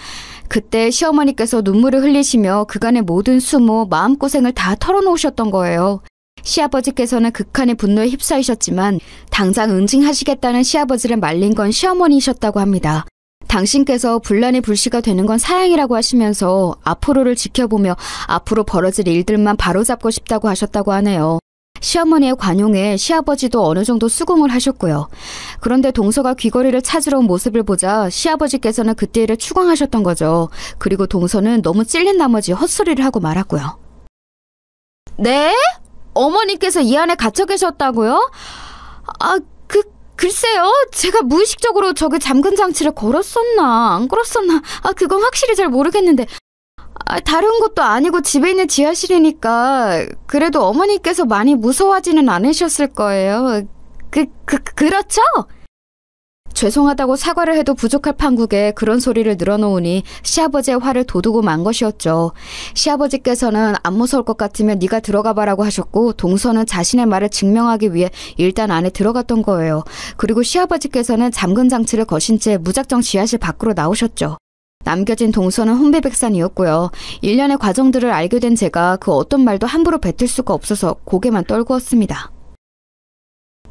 그때 시어머니께서 눈물을 흘리시며 그간의 모든 수모, 마음고생을 다 털어놓으셨던 거예요. 시아버지께서는 극한의 분노에 휩싸이셨지만 당장 응징하시겠다는 시아버지를 말린 건 시어머니이셨다고 합니다. 당신께서 분란의 불씨가 되는 건 사양이라고 하시면서 앞으로를 지켜보며 앞으로 벌어질 일들만 바로잡고 싶다고 하셨다고 하네요. 시어머니의 관용에 시아버지도 어느 정도 수긍을 하셨고요. 그런데 동서가 귀걸이를 찾으러 온 모습을 보자 시아버지께서는 그때 일을 추궁하셨던 거죠. 그리고 동서는 너무 찔린 나머지 헛소리를 하고 말았고요. 네? 어머니께서 이 안에 갇혀 계셨다고요? 글쎄요. 제가 무의식적으로 저기 잠근 장치를 걸었었나 안 걸었었나 그건 확실히 잘 모르겠는데 다른 곳도 아니고 집에 있는 지하실이니까 그래도 어머니께서 많이 무서워하지는 않으셨을 거예요. 그렇죠? 죄송하다고 사과를 해도 부족할 판국에 그런 소리를 늘어놓으니 시아버지의 화를 돋우고 만 것이었죠. 시아버지께서는 안 무서울 것 같으면 네가 들어가 봐라고 하셨고 동서는 자신의 말을 증명하기 위해 일단 안에 들어갔던 거예요. 그리고 시아버지께서는 잠금 장치를 거신 채 무작정 지하실 밖으로 나오셨죠. 남겨진 동서는 혼비백산이었고요. 일련의 과정들을 알게 된 제가 그 어떤 말도 함부로 뱉을 수가 없어서 고개만 떨구었습니다.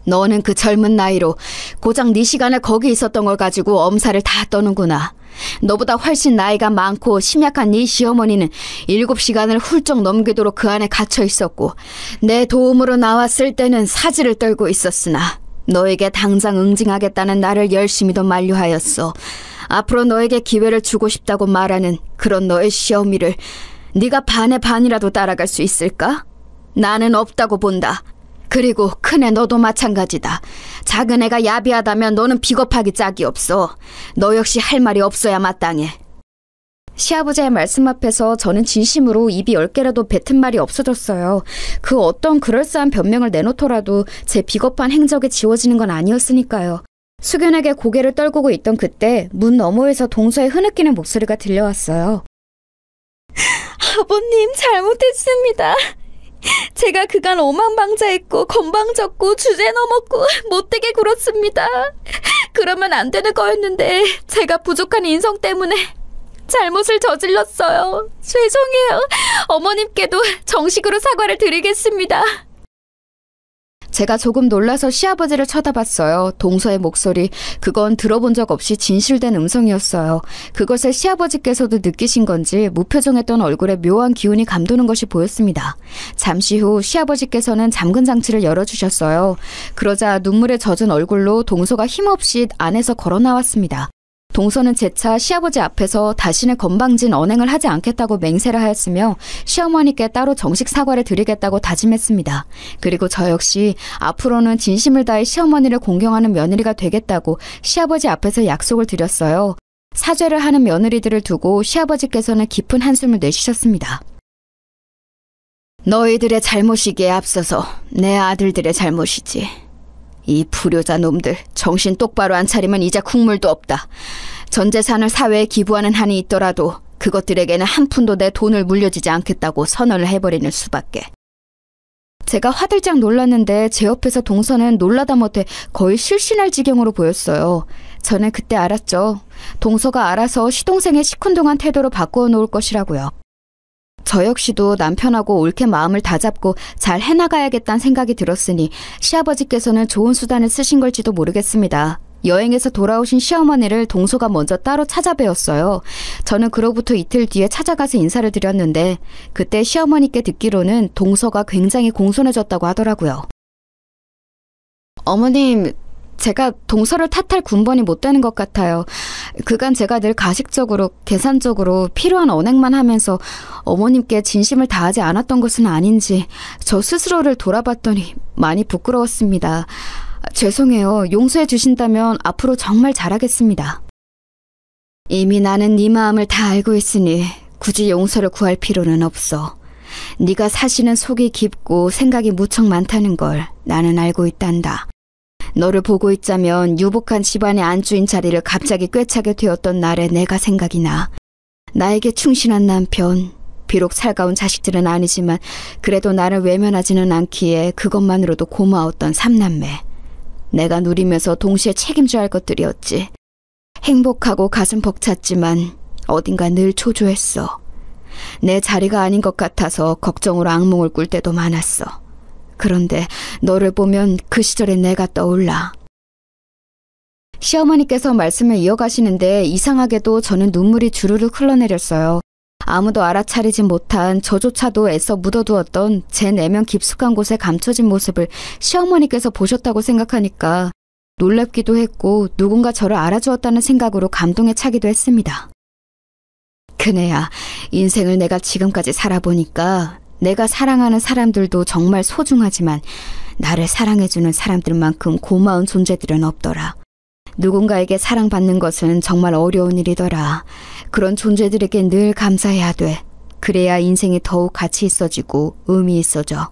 너는 그 젊은 나이로 고작 네 시간을 거기 있었던 걸 가지고 엄살을 다 떠는구나. 너보다 훨씬 나이가 많고 심약한 네 시어머니는 7시간을 훌쩍 넘기도록 그 안에 갇혀 있었고 내 도움으로 나왔을 때는 사지를 떨고 있었으나 너에게 당장 응징하겠다는 나를 열심히도 만류하였어. 앞으로 너에게 기회를 주고 싶다고 말하는 그런 너의 시어미를 네가 반의 반이라도 따라갈 수 있을까? 나는 없다고 본다. 그리고 큰애 너도 마찬가지다. 작은 애가 야비하다면 너는 비겁하기 짝이 없어. 너 역시 할 말이 없어야 마땅해. 시아버지의 말씀 앞에서 저는 진심으로 입이 10개라도 뱉은 말이 없어졌어요. 그 어떤 그럴싸한 변명을 내놓더라도 제 비겁한 행적이 지워지는 건 아니었으니까요. 숙연하게 고개를 떨구고 있던 그때 문 너머에서 동서의 흐느끼는 목소리가 들려왔어요. 아버님, 잘못했습니다. 제가 그간 오만방자했고 건방졌고 주제 넘었고 못되게 굴었습니다. 그러면 안 되는 거였는데 제가 부족한 인성 때문에 잘못을 저질렀어요. 죄송해요. 어머님께도 정식으로 사과를 드리겠습니다. 제가 조금 놀라서 시아버지를 쳐다봤어요. 동서의 목소리, 그건 들어본 적 없이 진실된 음성이었어요. 그것을 시아버지께서도 느끼신 건지 무표정했던 얼굴에 묘한 기운이 감도는 것이 보였습니다. 잠시 후 시아버지께서는 잠근 장치를 열어주셨어요. 그러자 눈물에 젖은 얼굴로 동서가 힘없이 안에서 걸어 나왔습니다. 동서는 재차 시아버지 앞에서 다시는 건방진 언행을 하지 않겠다고 맹세를 하였으며 시어머니께 따로 정식 사과를 드리겠다고 다짐했습니다. 그리고 저 역시 앞으로는 진심을 다해 시어머니를 공경하는 며느리가 되겠다고 시아버지 앞에서 약속을 드렸어요. 사죄를 하는 며느리들을 두고 시아버지께서는 깊은 한숨을 내쉬셨습니다. 너희들의 잘못이기에 앞서서 내 아들들의 잘못이지. 이 불효자 놈들 정신 똑바로 안 차리면 이제 국물도 없다. 전 재산을 사회에 기부하는 한이 있더라도 그것들에게는 한 푼도 내 돈을 물려주지 않겠다고 선언을 해버리는 수밖에. 제가 화들짝 놀랐는데 제 옆에서 동서는 놀라다 못해 거의 실신할 지경으로 보였어요. 저는 그때 알았죠. 동서가 알아서 시동생의 시큰둥한 태도로 바꾸어 놓을 것이라고요. 저 역시도 남편하고 옳게 마음을 다잡고 잘 해나가야겠다는 생각이 들었으니 시아버지께서는 좋은 수단을 쓰신 걸지도 모르겠습니다. 여행에서 돌아오신 시어머니를 동서가 먼저 따로 찾아뵈었어요. 저는 그로부터 이틀 뒤에 찾아가서 인사를 드렸는데 그때 시어머니께 듣기로는 동서가 굉장히 공손해졌다고 하더라고요. 어머님, 제가 동서를 탓할 군번이 못 되는 것 같아요. 그간 제가 늘 가식적으로 계산적으로 필요한 언행만 하면서 어머님께 진심을 다하지 않았던 것은 아닌지 저 스스로를 돌아봤더니 많이 부끄러웠습니다. 죄송해요. 용서해 주신다면 앞으로 정말 잘하겠습니다. 이미 나는 네 마음을 다 알고 있으니 굳이 용서를 구할 필요는 없어. 네가 사시는 속이 깊고 생각이 무척 많다는 걸 나는 알고 있단다. 너를 보고 있자면 유복한 집안의 안주인 자리를 갑자기 꿰차게 되었던 날에 내가 생각이 나. 나에게 충실한 남편, 비록 살가운 자식들은 아니지만 그래도 나를 외면하지는 않기에 그것만으로도 고마웠던 삼남매. 내가 누리면서 동시에 책임져야 할 것들이었지. 행복하고 가슴 벅찼지만 어딘가 늘 초조했어. 내 자리가 아닌 것 같아서 걱정으로 악몽을 꿀 때도 많았어. 그런데 너를 보면 그 시절의 내가 떠올라. 시어머니께서 말씀을 이어가시는데 이상하게도 저는 눈물이 주르륵 흘러내렸어요. 아무도 알아차리지 못한 저조차도 애써 묻어두었던 제 내면 깊숙한 곳에 감춰진 모습을 시어머니께서 보셨다고 생각하니까 놀랍기도 했고 누군가 저를 알아주었다는 생각으로 감동에 차기도 했습니다. 그네야, 인생을 내가 지금까지 살아보니까 내가 사랑하는 사람들도 정말 소중하지만 나를 사랑해주는 사람들만큼 고마운 존재들은 없더라. 누군가에게 사랑받는 것은 정말 어려운 일이더라. 그런 존재들에게 늘 감사해야 돼. 그래야 인생이 더욱 가치 있어지고 의미 있어져.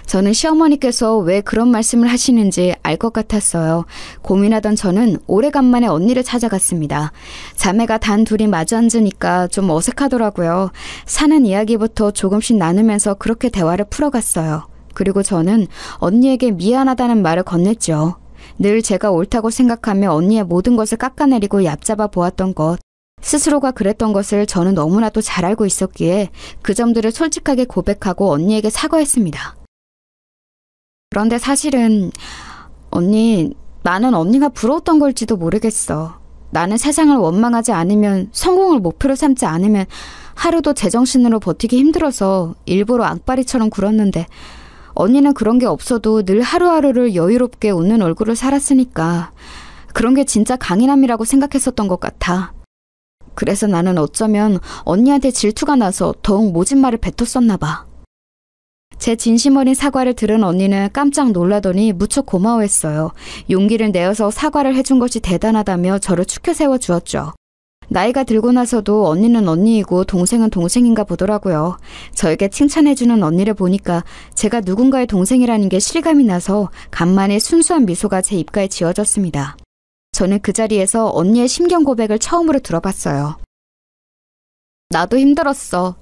저는 시어머니께서 왜 그런 말씀을 하시는지 알 것 같았어요. 고민하던 저는 오래간만에 언니를 찾아갔습니다. 자매가 단 둘이 마주 앉으니까 좀 어색하더라고요. 사는 이야기부터 조금씩 나누면서 그렇게 대화를 풀어갔어요. 그리고 저는 언니에게 미안하다는 말을 건넸죠. 늘 제가 옳다고 생각하며 언니의 모든 것을 깎아내리고 얕잡아 보았던 것. 스스로가 그랬던 것을 저는 너무나도 잘 알고 있었기에 그 점들을 솔직하게 고백하고 언니에게 사과했습니다. 그런데 사실은 언니, 나는 언니가 부러웠던 걸지도 모르겠어. 나는 세상을 원망하지 않으면, 성공을 목표로 삼지 않으면 하루도 제정신으로 버티기 힘들어서 일부러 앙빠리처럼 굴었는데 언니는 그런 게 없어도 늘 하루하루를 여유롭게 웃는 얼굴을 살았으니까 그런 게 진짜 강인함이라고 생각했었던 것 같아. 그래서 나는 어쩌면 언니한테 질투가 나서 더욱 모진 말을 뱉었었나 봐. 제 진심 어린 사과를 들은 언니는 깜짝 놀라더니 무척 고마워했어요. 용기를 내어서 사과를 해준 것이 대단하다며 저를 축켜 세워주었죠. 나이가 들고 나서도 언니는 언니이고 동생은 동생인가 보더라고요. 저에게 칭찬해주는 언니를 보니까 제가 누군가의 동생이라는 게 실감이 나서 간만에 순수한 미소가 제 입가에 지어졌습니다. 저는 그 자리에서 언니의 심경 고백을 처음으로 들어봤어요. 나도 힘들었어.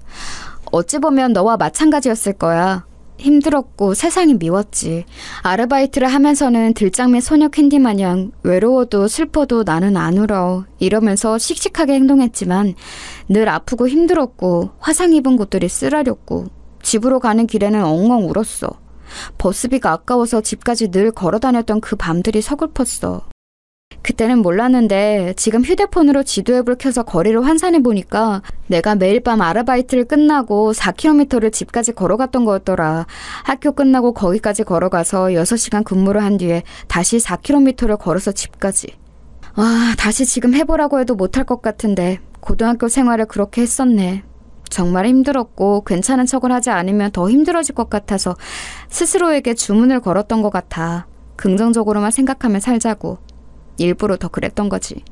어찌 보면 너와 마찬가지였을 거야. 힘들었고 세상이 미웠지. 아르바이트를 하면서는 들장맨 소녀 캔디 마냥 외로워도 슬퍼도 나는 안 울어 이러면서 씩씩하게 행동했지만 늘 아프고 힘들었고 화상 입은 곳들이 쓰라렸고 집으로 가는 길에는 엉엉 울었어. 버스비가 아까워서 집까지 늘 걸어 다녔던 그 밤들이 서글펐어. 그때는 몰랐는데 지금 휴대폰으로 지도앱을 켜서 거리를 환산해보니까 내가 매일 밤 아르바이트를 끝나고 4km를 집까지 걸어갔던 거였더라. 학교 끝나고 거기까지 걸어가서 6시간 근무를 한 뒤에 다시 4km를 걸어서 집까지. 다시 지금 해보라고 해도 못할 것 같은데 고등학교 생활을 그렇게 했었네. 정말 힘들었고 괜찮은 척을 하지 않으면 더 힘들어질 것 같아서 스스로에게 주문을 걸었던 것 같아. 긍정적으로만 생각하며 살자고. 일부러 더 그랬던 거지.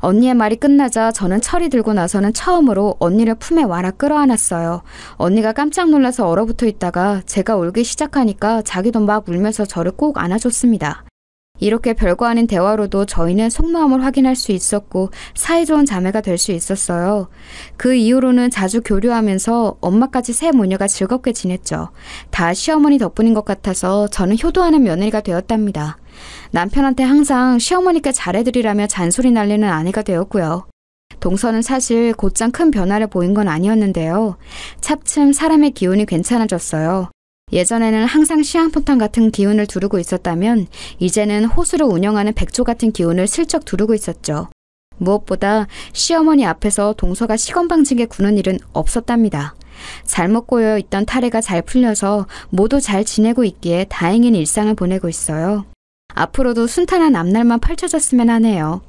언니의 말이 끝나자 저는 철이 들고 나서는 처음으로 언니를 품에 와라 끌어안았어요. 언니가 깜짝 놀라서 얼어붙어 있다가 제가 울기 시작하니까 자기도 막 울면서 저를 꼭 안아줬습니다. 이렇게 별거 아닌 대화로도 저희는 속마음을 확인할 수 있었고 사이좋은 자매가 될 수 있었어요. 그 이후로는 자주 교류하면서 엄마까지 세 모녀가 즐겁게 지냈죠. 다 시어머니 덕분인 것 같아서 저는 효도하는 며느리가 되었답니다. 남편한테 항상 시어머니께 잘해드리라며 잔소리 날리는 아내가 되었고요. 동서는 사실 곧장 큰 변화를 보인 건 아니었는데요. 차츰 사람의 기운이 괜찮아졌어요. 예전에는 항상 시한폭탄 같은 기운을 두르고 있었다면 이제는 호수를 운영하는 백조 같은 기운을 슬쩍 두르고 있었죠. 무엇보다 시어머니 앞에서 동서가 시건방지게 구는 일은 없었답니다. 잘못 꼬여 있던 탈해가 잘 풀려서 모두 잘 지내고 있기에 다행인 일상을 보내고 있어요. 앞으로도 순탄한 앞날만 펼쳐졌으면 하네요.